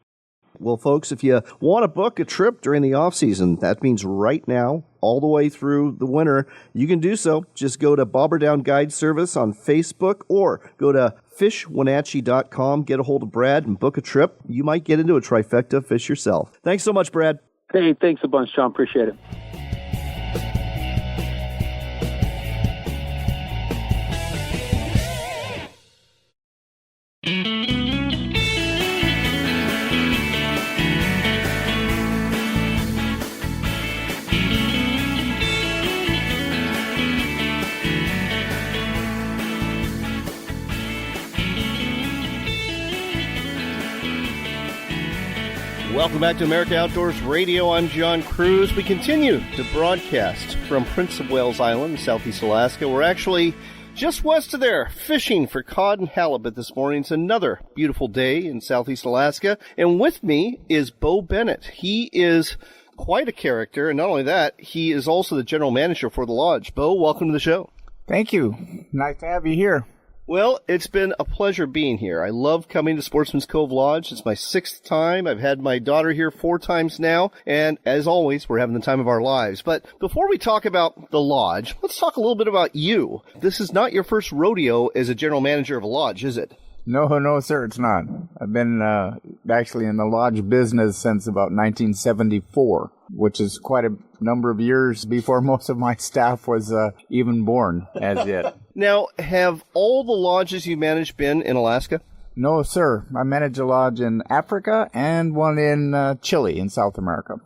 Well, folks, if you want to book a trip during the off-season, that means right now, all the way through the winter, you can do so. Just go to Bobber Down Guide Service on Facebook or go to fishwenatchee.com, get a hold of Brad, and book a trip. You might get into a trifecta fish yourself. Thanks so much, Brad. Hey, thanks a bunch, John. Appreciate it. Welcome back to America Outdoors Radio. I'm John Cruz. We continue to broadcast from Prince of Wales Island in southeast Alaska. We're actually just west of there, fishing for cod and halibut this morning. It's another beautiful day in southeast Alaska. And with me is Bo Bennett. He is quite a character, and not only that, he is also the general manager for the lodge. Bo, welcome to the show. Thank you. Nice to have you here. Well, it's been a pleasure being here. I love coming to Sportsman's Cove Lodge. It's my 6th time. I've had my daughter here 4 times now, and as always, we're having the time of our lives. But before we talk about the lodge, let's talk a little bit about you. This is not your first rodeo as a general manager of a lodge, is it? No, sir, it's not. I've been actually in the lodge business since about 1974, which is quite a number of years before most of my staff was even born as yet. Now, have all the lodges you manage been in Alaska? No, sir. I manage a lodge in Africa and one in Chile in South America.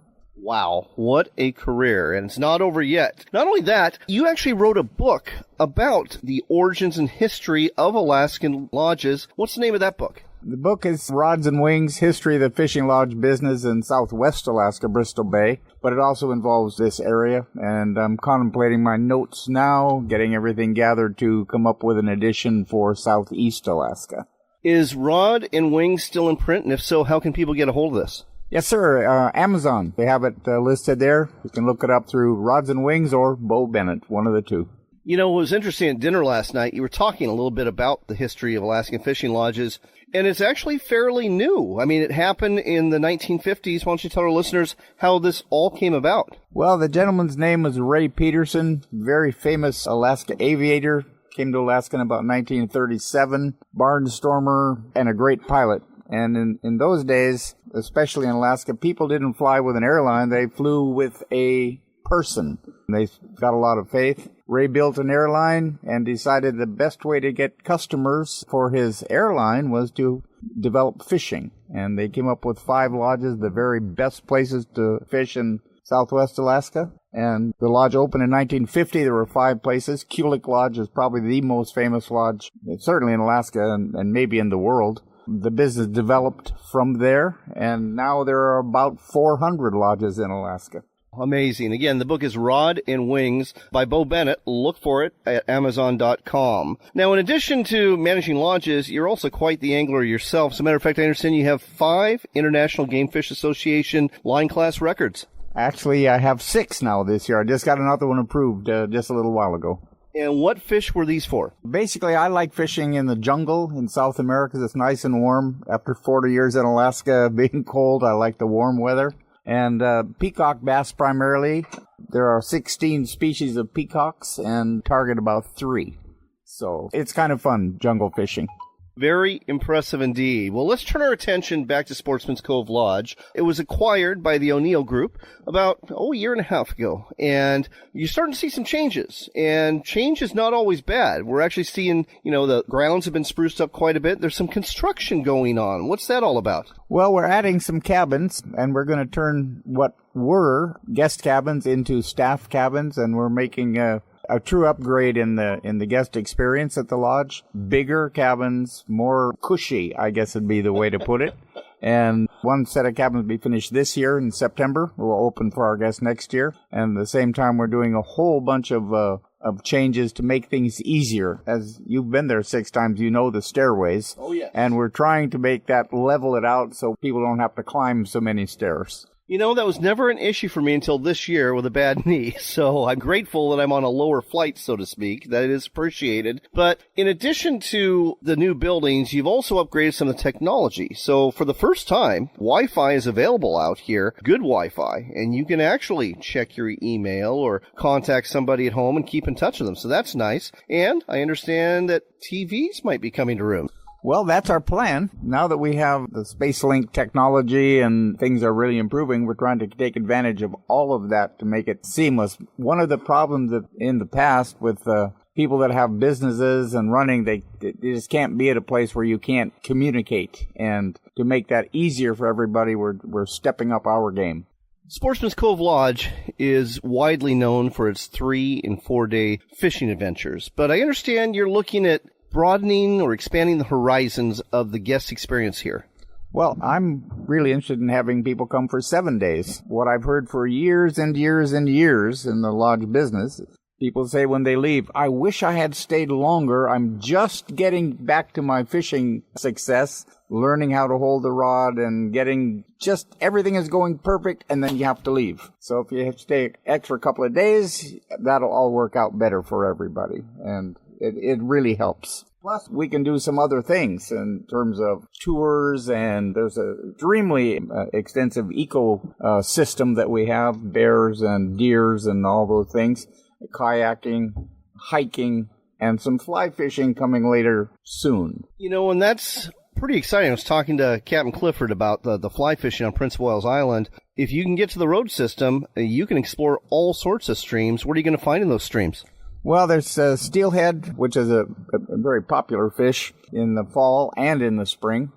Wow, what a career, and it's not over yet. Not only that, you actually wrote a book about the origins and history of Alaskan lodges. What's the name of that book? The book is Rods and Wings, History of the Fishing Lodge Business in Southwest Alaska, Bristol Bay, but it also involves this area, and I'm contemplating my notes now, getting everything gathered to come up with an edition for Southeast Alaska. Is Rod and Wings still in print, and if so, how can people get a hold of this? Yes, sir. Amazon. They have it listed there. You can look it up through Rods and Wings or Bo Bennett, one of the two. You know, it was interesting at dinner last night. You were talking a little bit about the history of Alaskan fishing lodges, and it's actually fairly new. I mean, it happened in the 1950s. Why don't you tell our listeners how this all came about? Well, the gentleman's name was Ray Peterson, very famous Alaska aviator. Came to Alaska in about 1937, barnstormer, and a great pilot. And in those days, especially in Alaska, people didn't fly with an airline. They flew with a person. They got a lot of faith. Ray built an airline and decided the best way to get customers for his airline was to develop fishing. And they came up with 5 lodges, the very best places to fish in Southwest Alaska. And the lodge opened in 1950. There were 5 places. Kulik Lodge is probably the most famous lodge, certainly in Alaska and maybe in the world. The business developed from there, and now there are about 400 lodges in Alaska. Amazing. Again, the book is Rod and Wings by Bo Bennett. Look for it at Amazon.com. Now, in addition to managing lodges, you're also quite the angler yourself. As a matter of fact, I understand you have 5 International Game Fish Association line class records. Actually, I have 6 now this year. I just got another one approved just a little while ago. And what fish were these for? Basically, I like fishing in the jungle in South America. It's nice and warm. After 40 years in Alaska being cold, I like the warm weather. And peacock bass primarily. There are 16 species of peacocks and target about 3. So it's kind of fun, jungle fishing. Very impressive indeed. Well, let's turn our attention back to Sportsman's Cove Lodge. It was acquired by the O'Neill Group about, a year and a half ago. And you're starting to see some changes. And change is not always bad. We're actually seeing, the grounds have been spruced up quite a bit. There's some construction going on. What's that all about? Well, we're adding some cabins, and we're going to turn what were guest cabins into staff cabins, and we're making a true upgrade in the guest experience at the lodge. Bigger cabins, more cushy, I guess would be the way to put it. And one set of cabins will be finished this year in September. We'll open for our guests next year. And at the same time, we're doing a whole bunch of changes to make things easier. As you've been there 6 times, you know the stairways. Oh, yeah. And we're trying to make that level it out so people don't have to climb so many stairs. That was never an issue for me until this year with a bad knee. So I'm grateful that I'm on a lower flight, so to speak. That is appreciated. But in addition to the new buildings, you've also upgraded some of the technology. So for the first time, Wi-Fi is available out here, good Wi-Fi, and you can actually check your email or contact somebody at home and keep in touch with them. So that's nice. And I understand that TVs might be coming to rooms. Well, that's our plan. Now that we have the SpaceLink technology and things are really improving, we're trying to take advantage of all of that to make it seamless. One of the problems that in the past with people that have businesses and running, they just can't be at a place where you can't communicate. And to make that easier for everybody, we're stepping up our game. Sportsman's Cove Lodge is widely known for its 3- and 4-day fishing adventures, but I understand you're looking at broadening or expanding the horizons of the guest experience here. Well, I'm really interested in having people come for 7 days. What I've heard for years and years and years in the lodge business, people say when they leave, I wish I had stayed longer. I'm just getting back to my fishing success, learning how to hold the rod and getting just everything is going perfect, and then you have to leave. So if you have to stay an extra couple of days, that'll all work out better for everybody. And it really helps. Plus, we can do some other things in terms of tours, and there's a extremely extensive eco system that we have, bears and deers and all those things, kayaking, hiking, and some fly fishing coming later soon. And that's pretty exciting. I was talking to Captain Clifford about the fly fishing on Prince of Wales Island. If you can get to the road system, you can explore all sorts of streams. What are you going to find in those streams? Well, there's steelhead, which is a very popular fish in the fall and in the spring.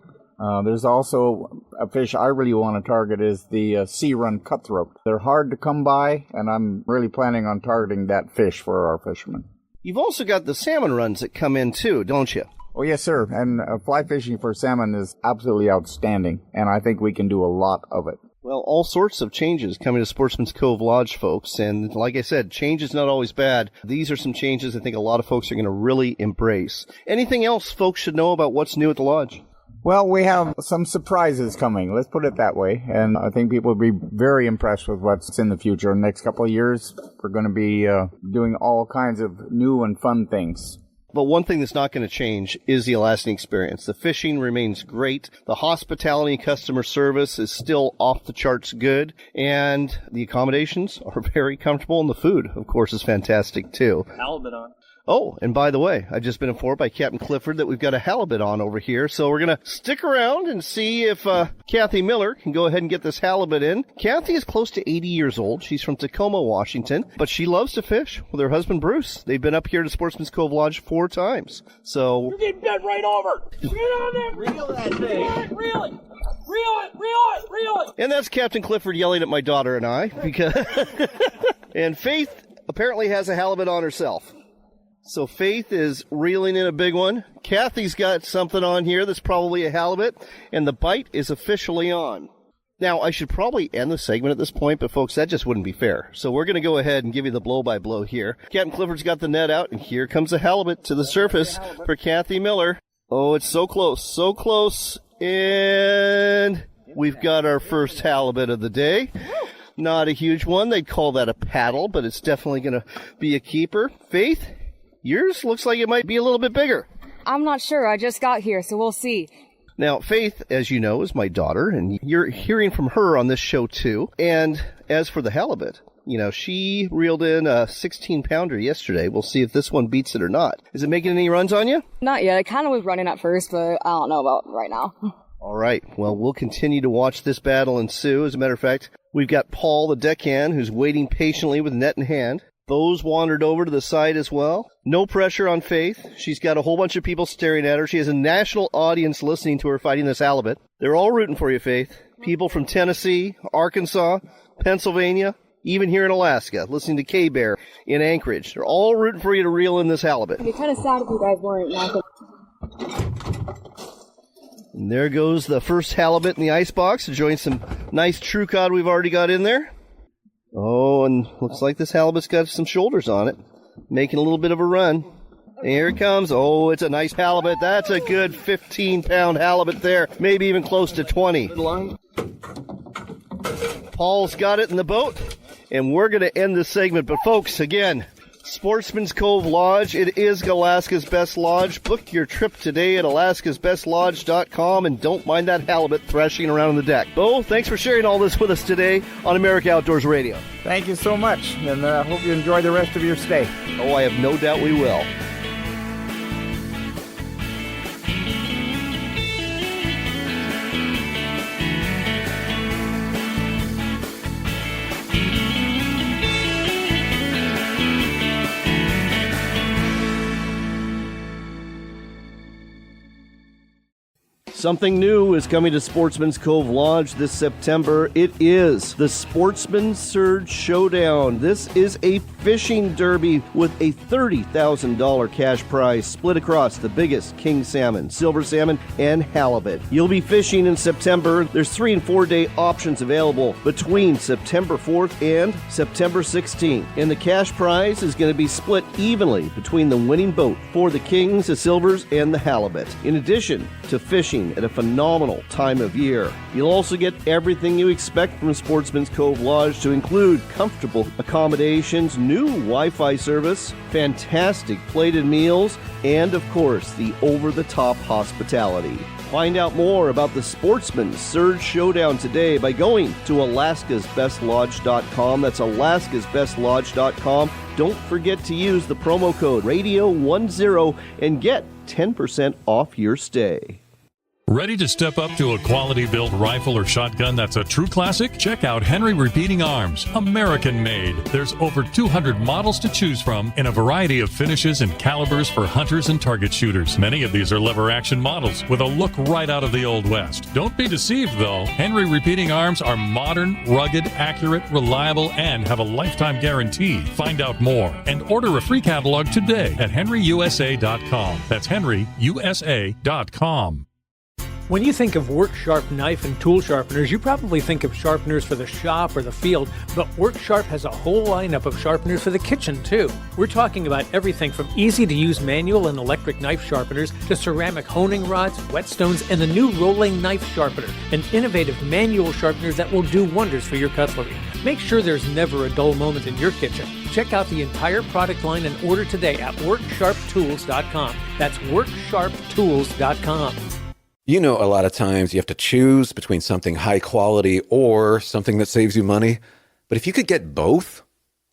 There's also a fish I really want to target is the sea run cutthroat. They're hard to come by, and I'm really planning on targeting that fish for our fishermen. You've also got the salmon runs that come in too, don't you? Oh, yes, sir. And fly fishing for salmon is absolutely outstanding, and I think we can do a lot of it. Well, all sorts of changes coming to Sportsman's Cove Lodge, folks. And like I said, change is not always bad. These are some changes I think a lot of folks are going to really embrace. Anything else folks should know about what's new at the lodge? Well, we have some surprises coming. Let's put it that way. And I think people will be very impressed with what's in the future. In the next couple of years, we're going to be doing all kinds of new and fun things. But one thing that's not going to change is the Alaskan experience. The fishing remains great. The hospitality and customer service is still off the charts good. And the accommodations are very comfortable. And the food, of course, is fantastic, too. Halibut on. Oh, and by the way, I've just been informed by Captain Clifford that we've got a halibut on over here. So we're going to stick around and see if Kathy Miller can go ahead and get this halibut in. Kathy is close to 80 years old. She's from Tacoma, Washington, but she loves to fish with her husband, Bruce. They've been up here to Sportsman's Cove Lodge 4 times. So You're getting bent right over. Get on there. Reel that thing. Reel it. Reel it. And that's Captain Clifford yelling at my daughter and I. Because and Faith apparently has a halibut on herself. So Faith is reeling in a big one. Kathy's got something on here that's probably a halibut, and the bite is officially on. Now, I should probably end the segment at this point, but folks, that just wouldn't be fair. So we're going to go ahead and give you the blow-by-blow here. Captain Clifford's got the net out, and here comes the halibut to the surface for Kathy Miller. Oh, it's so close, and we've got our first halibut of the day. Not a huge one. They'd call that a paddle, but it's definitely going to be a keeper. Faith, yours looks like it might be a little bit bigger. I'm not sure. I just got here, so we'll see. Now, Faith, as you know, is my daughter, and you're hearing from her on this show, too. And as for the halibut, she reeled in a 16-pounder yesterday. We'll see if this one beats it or not. Is it making any runs on you? Not yet. I kind of was running at first, but I don't know about right now. All right. Well, we'll continue to watch this battle ensue. As a matter of fact, we've got Paul, the deckhand, who's waiting patiently with net in hand. Those wandered over to the side as well. No pressure on Faith. She's got a whole bunch of people staring at her. She has a national audience listening to her fighting this halibut. They're all rooting for you, Faith. People from Tennessee, Arkansas, Pennsylvania, even here in Alaska, listening to K-Bear in Anchorage. They're all rooting for you to reel in this halibut. It'd be kind of sad if you guys weren't. And there goes the first halibut in the icebox to join some nice true cod we've already got in there. Oh, and looks like this halibut's got some shoulders on it, making a little bit of a run. And here it comes. Oh, it's a nice halibut. That's a good 15-pound halibut there, maybe even close to 20. Paul's got it in the boat, and we're going to end this segment. But, folks, again, Sportsman's Cove Lodge. It is Alaska's Best Lodge. Book your trip today at alaskasbestlodge.com, and don't mind that halibut thrashing around on the deck. Bo, thanks for sharing all this with us today on America Outdoors Radio. Thank you so much, and I hope you enjoy the rest of your stay. Oh, I have no doubt we will. Something new is coming to Sportsman's Cove Lodge this September. It is the Sportsman Surge Showdown. This is a fishing derby with a $30,000 cash prize split across the biggest king salmon, silver salmon, and halibut. You'll be fishing in September. There's 3 and 4 day options available between September 4th and September 16th. And the cash prize is going to be split evenly between the winning boat for the kings, the silvers, and the halibut. In addition to fishing at a phenomenal time of year. You'll also get everything you expect from Sportsman's Cove Lodge, to include comfortable accommodations, new Wi-Fi service, fantastic plated meals, and of course, the over-the-top hospitality. Find out more about the Sportsman Surge Showdown today by going to alaskasbestlodge.com. That's alaskasbestlodge.com. Don't forget to use the promo code Radio10 and get 10% off your stay. Ready to step up to a quality-built rifle or shotgun that's a true classic? Check out Henry Repeating Arms, American-made. There's over 200 models to choose from in a variety of finishes and calibers for hunters and target shooters. Many of these are lever-action models with a look right out of the Old West. Don't be deceived, though. Henry Repeating Arms are modern, rugged, accurate, reliable, and have a lifetime guarantee. Find out more and order a free catalog today at henryusa.com. That's henryusa.com. When you think of work sharp knife and tool sharpeners, you probably think of sharpeners for the shop or the field, but Work Sharp has a whole lineup of sharpeners for the kitchen, too. We're talking about everything from easy-to-use manual and electric knife sharpeners to ceramic honing rods, whetstones, and the new rolling knife sharpener, an innovative manual sharpener that will do wonders for your cutlery. Make sure there's never a dull moment in your kitchen. Check out the entire product line and order today at WorkSharpTools.com. That's WorkSharpTools.com. You know, a lot of times you have to choose between something high quality or something that saves you money. But if you could get both,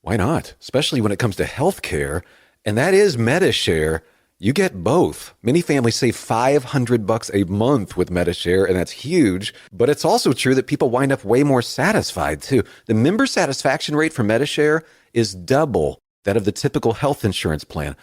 why not? Especially when it comes to healthcare, and that is MediShare. You get both. Many families save $500 a month with MediShare, and that's huge. But it's also true that people wind up way more satisfied, too. The member satisfaction rate for MediShare is double that of the typical health insurance plan.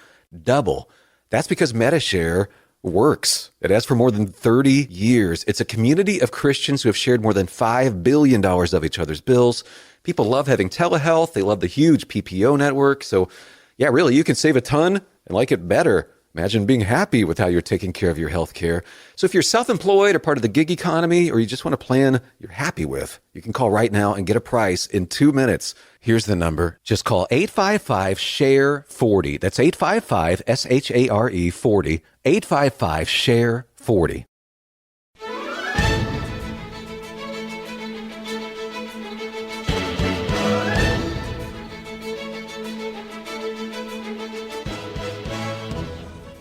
Double. That's because MediShare works. It has for more than 30 years. It's a community of Christians who have shared more than $5 billion of each other's bills. People love having telehealth. They love the huge PPO network. So, yeah, really, you can save a ton and like it better. Imagine being happy with how you're taking care of your health care. So if you're self-employed or part of the gig economy, or you just want a plan you're happy with, you can call right now and get a price in 2 minutes. Here's the number. Just call 855-SHARE-40. That's 855-SHARE 40. 855-SHARE-40.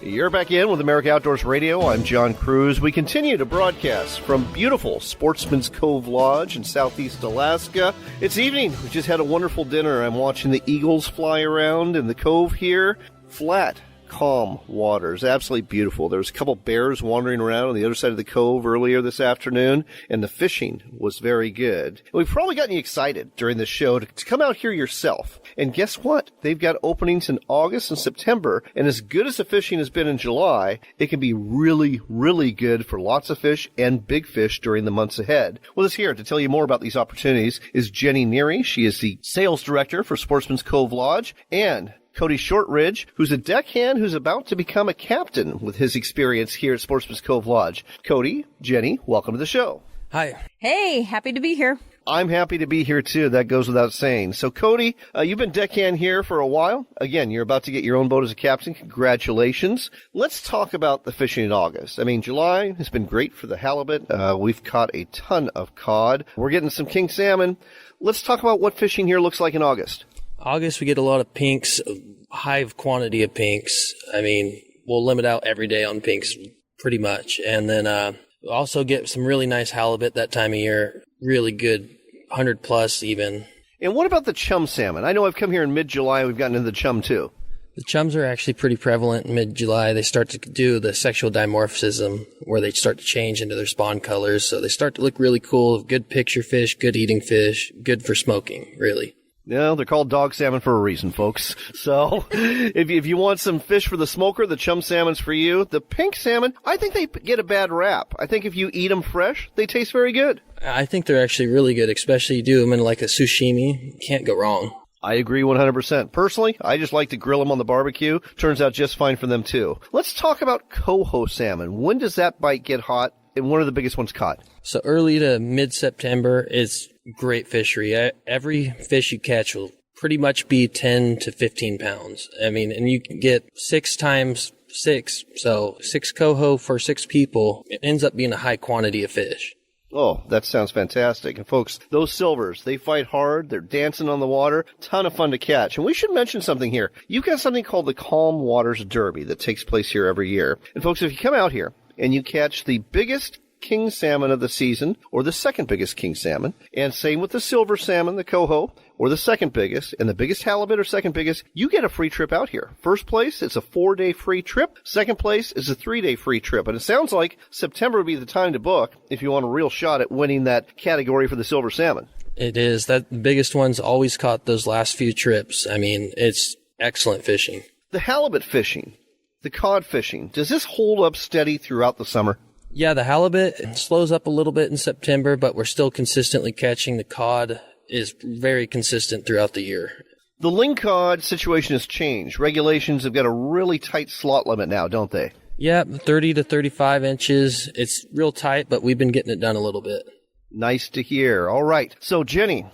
You're back in with America Outdoors Radio. I'm John Cruz. We continue to broadcast from beautiful Sportsman's Cove Lodge in southeast Alaska. It's evening. We just had a wonderful dinner. I'm watching the eagles fly around in the cove here. Flat, calm waters. Absolutely beautiful. There was a couple bears wandering around on the other side of the cove earlier this afternoon, and the fishing was very good. And we've probably gotten you excited during the show to come out here yourself. And guess what? They've got openings in August and September, and as good as the fishing has been in July, it can be really, really good for lots of fish and big fish during the months ahead. With us here to tell you more about these opportunities is Jenny Neary. She is the sales director for Sportsman's Cove Lodge, and Cody Shortridge, who's a deckhand who's about to become a captain with his experience here at Sportsman's Cove Lodge. Cody, Jenny, welcome to the show. Hi. Hey, happy to be here. I'm happy to be here, too. That goes without saying. So, Cody, you've been deckhand here for a while. Again, you're about to get your own boat as a captain. Congratulations. Let's talk about the fishing in August. I mean, July has been great for the halibut. We've caught a ton of cod. We're getting some king salmon. Let's talk about what fishing here looks like in August. August, we get a lot of pinks, a high quantity of pinks. I mean, we'll limit out every day on pinks pretty much. And then we'll also get some really nice halibut that time of year, really good, 100 plus even. And what about the chum salmon? I know I've come here in mid-July and we've gotten into the chum too. The chums are actually pretty prevalent in mid-July. They start to do the sexual dimorphism where they start to change into their spawn colors. So they start to look really cool, good picture fish, good eating fish, good for smoking, really. No, they're called dog salmon for a reason, folks. So if you want some fish for the smoker, the chum salmon's for you. The pink salmon, I think they get a bad rap. I think if you eat them fresh, they taste very good. I think they're actually really good, especially you do them in like a sashimi. Can't go wrong. I agree 100%. Personally, I just like to grill them on the barbecue. Turns out just fine for them, too. Let's talk about coho salmon. When does that bite get hot, and when are the biggest ones caught? So early to mid-September is great fishery. Every fish you catch will pretty much be 10 to 15 pounds. I mean, and you can get 6 times 6, so 6 coho for 6 people. It ends up being a high quantity of fish. Oh, that sounds fantastic. And folks, those silvers, they fight hard. They're dancing on the water. Ton of fun to catch. And we should mention something here. You've got something called the Calm Waters Derby that takes place here every year. And folks, if you come out here and you catch the biggest king salmon of the season, or the second biggest king salmon, and same with the silver salmon, the coho, or the second biggest, and the biggest halibut or second biggest, you get a free trip out here. First place, it's a 4-day free trip. Second place is a 3-day free trip. And it sounds like September would be the time to book if you want a real shot at winning that category for the silver salmon. It is. That the biggest one's always caught those last few trips. I mean, it's excellent fishing. The halibut fishing, the cod fishing, does this hold up steady throughout the summer? Yeah, the halibut slows up a little bit in September, but we're still consistently catching. The cod is very consistent throughout the year. The lingcod situation has changed. Regulations have got a really tight slot limit now, don't they? Yeah, 30 to 35 inches. It's real tight, but we've been getting it done a little bit. Nice to hear. All right. So, Jenny,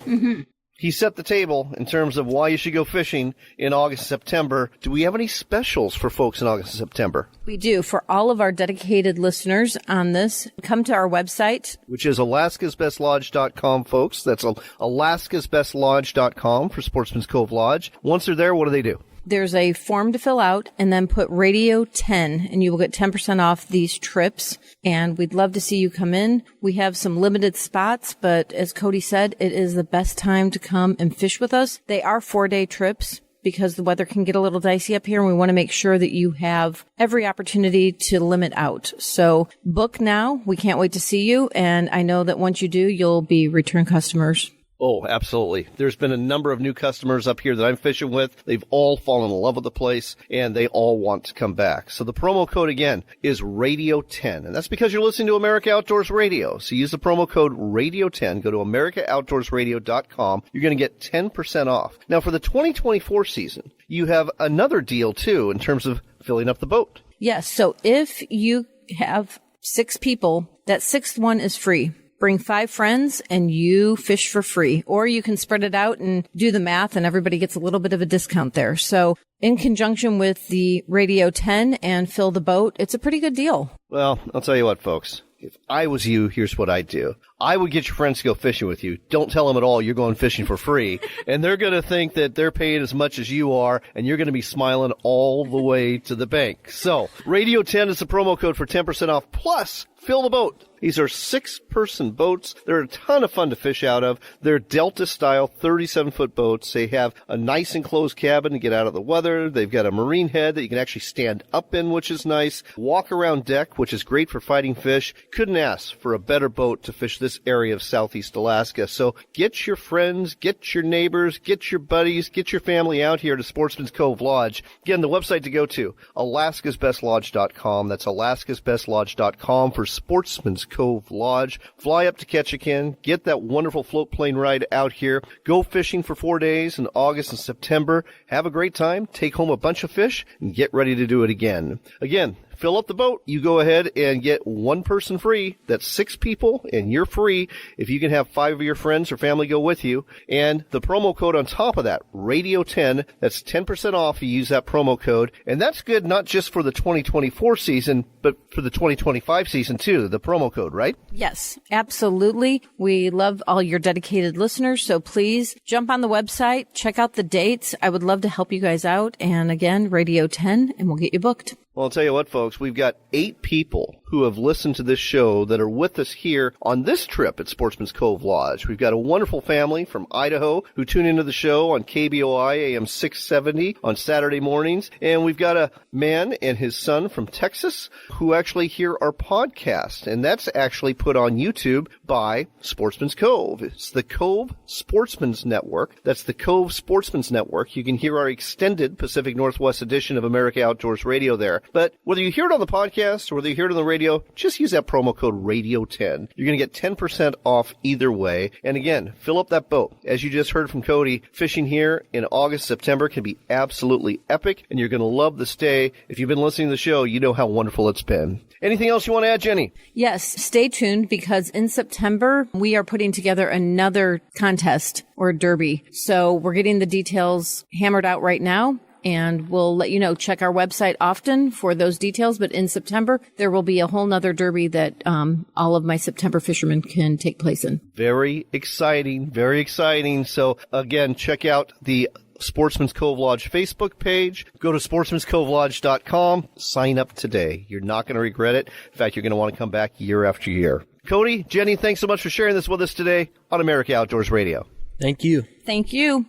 he set the table in terms of why you should go fishing in August, September. Do we have any specials for folks in August and September? We do. For all of our dedicated listeners on this, come to our website, which is alaskasbestlodge.com, folks. That's alaskasbestlodge.com for Sportsman's Cove Lodge. Once they're there, what do they do? There's a form to fill out, and then put Radio 10, and you will get 10% off these trips. And we'd love to see you come in. We have some limited spots, but as Cody said, it is the best time to come and fish with us. They are 4-day trips because the weather can get a little dicey up here, and we want to make sure that you have every opportunity to limit out. So book now. We can't wait to see you, and I know that once you do, you'll be return customers. Oh, absolutely. There's been a number of new customers up here that I'm fishing with. They've all fallen in love with the place, and they all want to come back. So the promo code, again, is Radio10, and that's because you're listening to America Outdoors Radio. So use the promo code Radio10. Go to AmericaOutdoorsRadio.com. You're going to get 10% off. Now, for the 2024 season, you have another deal, too, in terms of filling up the boat. Yes. So if you have 6 people, that 6th one is free. Bring 5 friends and you fish for free. Or you can spread it out and do the math and everybody gets a little bit of a discount there. So in conjunction with the Radio 10 and Fill the Boat, it's a pretty good deal. Well, I'll tell you what, folks. If I was you, here's what I'd do. I would get your friends to go fishing with you. Don't tell them at all you're going fishing for free. And they're going to think that they're paying as much as you are, and you're going to be smiling all the way to the bank. So, Radio 10 is the promo code for 10% off, plus Fill the Boat. These are 6-person boats. They're a ton of fun to fish out of. They're Delta-style 37-foot boats. They have a nice enclosed cabin to get out of the weather. They've got a marine head that you can actually stand up in, which is nice. Walk-around deck, which is great for fighting fish. Couldn't ask for a better boat to fish this area of southeast Alaska. So get your friends, get your neighbors, get your buddies, get your family out here to Sportsman's Cove Lodge. Again, the website to go to, alaskasbestlodge.com. That's alaskasbestlodge.com for Sportsman's Cove Lodge. Fly up to Ketchikan, get that wonderful float plane ride out here, go fishing for 4 days in August and September, have a great time, take home a bunch of fish, and get ready to do it again. Again, fill up the boat. You go ahead and get 1 person free. That's 6 people, and you're free if you can have 5 of your friends or family go with you. And the promo code on top of that, Radio 10, that's 10% off if you use that promo code. And that's good not just for the 2024 season, but for the 2025 season too, the promo code, right? Yes, absolutely. We love all your dedicated listeners, so please jump on the website, check out the dates. I would love to help you guys out. And again, Radio 10, and we'll get you booked. Well, I'll tell you what, folks, we've got 8 people who have listened to this show that are with us here on this trip at Sportsman's Cove Lodge. We've got a wonderful family from Idaho who tune into the show on KBOI AM 670 on Saturday mornings. And we've got a man and his son from Texas who actually hear our podcast. And that's actually put on YouTube by Sportsman's Cove. It's the Cove Sportsman's Network. That's the Cove Sportsman's Network. You can hear our extended Pacific Northwest edition of America Outdoors Radio there. But whether you hear it on the podcast or whether you hear it on the radio, just use that promo code Radio10. You're going to get 10% off either way. And again, fill up that boat. As you just heard from Cody, fishing here in August, September can be absolutely epic, and you're going to love the stay. If you've been listening to the show, you know how wonderful it's been. Anything else you want to add, Jenny? Yes, stay tuned because in September, we are putting together another contest or derby. So we're getting the details hammered out right now. And we'll let you know. Check our website often for those details. But in September, there will be a whole nother derby that all of my September fishermen can take place in. Very exciting. Very exciting. So, again, check out the Sportsman's Cove Lodge Facebook page. Go to sportsmanscovelodge.com. Sign up today. You're not going to regret it. In fact, you're going to want to come back year after year. Cody, Jenny, thanks so much for sharing this with us today on America Outdoors Radio. Thank you. Thank you.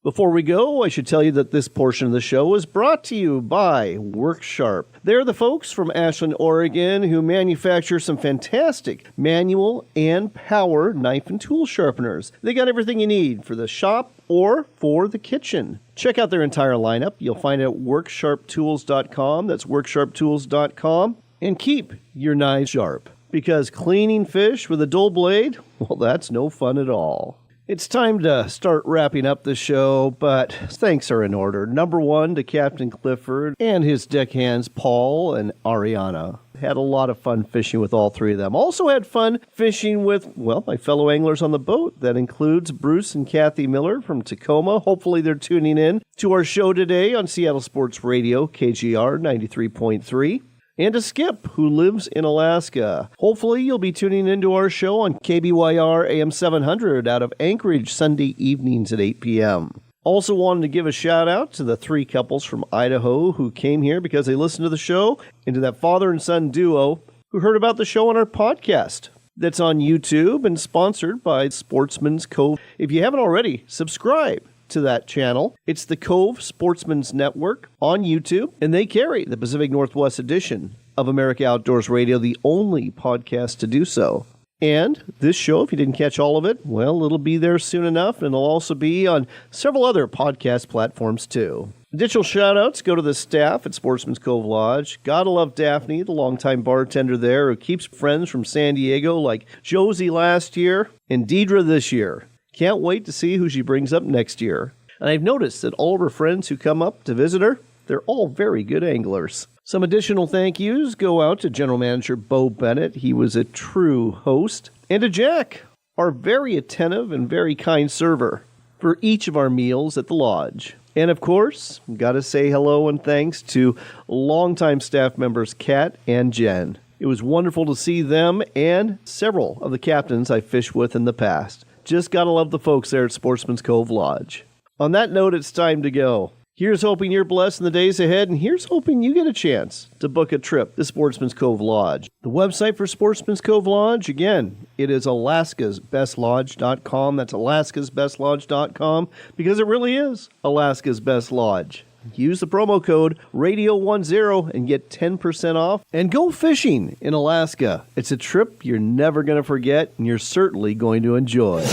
Before we go, I should tell you that this portion of the show is brought to you by WorkSharp. They're the folks from Ashland, Oregon, who manufacture some fantastic manual and power knife and tool sharpeners. They got everything you need for the shop or for the kitchen. Check out their entire lineup. You'll find it at worksharptools.com. That's worksharptools.com. And keep your knives sharp, because cleaning fish with a dull blade, well, that's no fun at all. It's time to start wrapping up the show, but thanks are in order. Number 1 to Captain Clifford and his deckhands, Paul and Ariana. Had a lot of fun fishing with all 3 of them. Also had fun fishing with, well, my fellow anglers on the boat. That includes Bruce and Kathy Miller from Tacoma. Hopefully they're tuning in to our show today on Seattle Sports Radio, KGR 93.3. And to Skip, who lives in Alaska. Hopefully you'll be tuning into our show on KBYR AM 700 out of Anchorage Sunday evenings at 8 p.m. Also wanted to give a shout out to the 3 couples from Idaho who came here because they listened to the show, and to that father and son duo who heard about the show on our podcast. That's on YouTube and sponsored by Sportsman's Cove. If you haven't already, subscribe to that channel. It's the Cove Sportsman's Network on YouTube, and they carry the Pacific Northwest edition of America Outdoors Radio, the only podcast to do so. And this show, if you didn't catch all of it, well, it'll be there soon enough, and it'll also be on several other podcast platforms too. Additional shout-outs go to the staff at Sportsman's Cove Lodge. Gotta love Daphne, the longtime bartender there who keeps friends from San Diego like Josie last year and Deidre this year. Can't wait to see who she brings up next year. And I've noticed that all of her friends who come up to visit her, They're all very good anglers. Some additional thank yous go out to General Manager Bo Bennett. He was a true host. And to Jack, our very attentive and very kind server, for each of our meals at the lodge. And of course, got to say hello and thanks to longtime staff members Kat and Jen. It was wonderful to see them and several of the captains I fished with in the past. Just gotta love the folks there at Sportsman's Cove Lodge. On that note, it's time to go. Here's hoping you're blessed in the days ahead, and here's hoping you get a chance to book a trip to Sportsman's Cove Lodge. The website for Sportsman's Cove Lodge, again, it is alaskasbestlodge.com. That's alaskasbestlodge.com, because it really is Alaska's Best Lodge. Use the promo code RADIO10 and get 10% off. And go fishing in Alaska. It's a trip you're never going to forget, and you're certainly going to enjoy.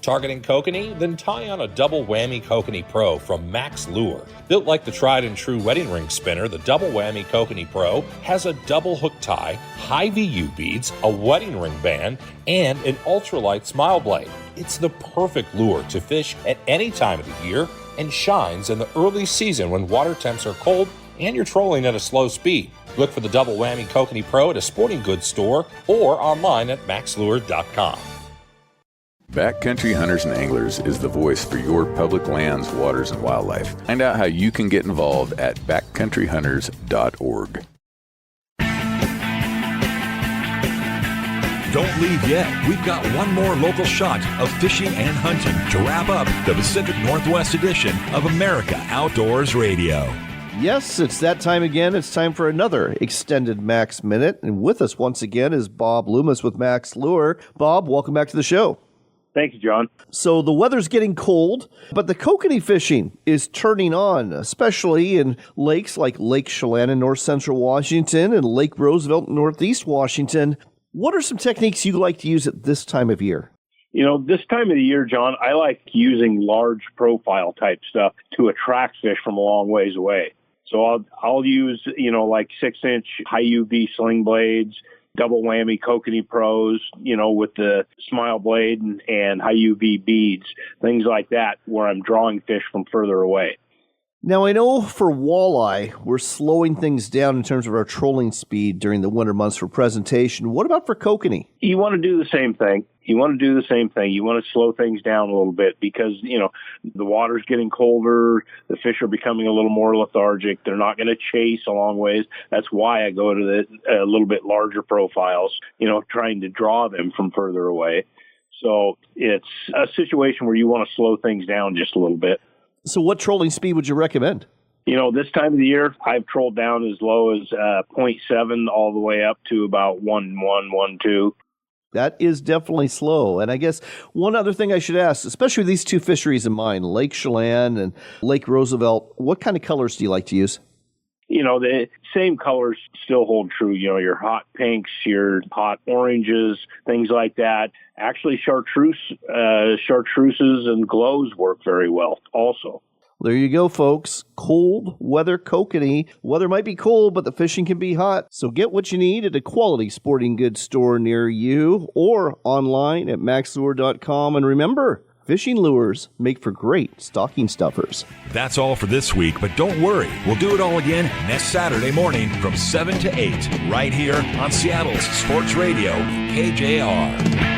Targeting kokanee? Then tie on a double whammy kokanee pro from Mack's Lure. Built like the tried and true wedding ring spinner, the double whammy kokanee pro has a double hook tie, high VU beads, a wedding ring band, and an ultralight smile blade. It's the perfect lure to fish at any time of the year and shines in the early season when water temps are cold and you're trolling at a slow speed. Look for the double whammy kokanee pro at a sporting goods store or online at maxlure.com. Backcountry Hunters and Anglers is the voice for your public lands, waters, and wildlife. Find out how you can get involved at backcountryhunters.org. Don't leave yet. We've got one more local shot of fishing and hunting to wrap up the Pacific Northwest edition of America Outdoors Radio. Yes, it's that time again. It's time for another extended Max Minute. And with us once again is Bob Loomis with Mack's Lure. Bob, welcome back to the show. Thank you, John. So the weather's getting cold, but the kokanee fishing is turning on, especially in lakes like Lake Chelan in north central Washington and Lake Roosevelt in northeast Washington. What are some techniques you like to use at this time of year? You know, this time of the year, John, I like using large profile type stuff to attract fish from a long ways away. So I'll use, like 6-inch high UV sling blades, double whammy kokanee pros, with the smile blade and high UV beads, things like that, where I'm drawing fish from further away. Now, I know for walleye, we're slowing things down in terms of our trolling speed during the winter months for presentation. What about for kokanee? You want to do the same thing. You want to slow things down a little bit because, the water's getting colder. The fish are becoming a little more lethargic. They're not going to chase a long ways. That's why I go to a little bit larger profiles, trying to draw them from further away. So it's a situation where you want to slow things down just a little bit. So what trolling speed would you recommend? This time of the year, I've trolled down as low as 0.7 all the way up to about 1.1, 1.2. That is definitely slow. And I guess one other thing I should ask, especially with these two fisheries in mind, Lake Chelan and Lake Roosevelt, what kind of colors do you like to use? The same colors still hold true. Your hot pinks, your hot oranges, things like that. Actually, chartreuses and glows work very well also. There you go, folks. Cold weather kokanee. Weather might be cold, but the fishing can be hot. So get what you need at a quality sporting goods store near you or online at maxlure.com. And remember, fishing lures make for great stocking stuffers. That's all for this week, but don't worry. We'll do it all again next Saturday morning from 7 to 8, right here on Seattle's Sports Radio, KJR.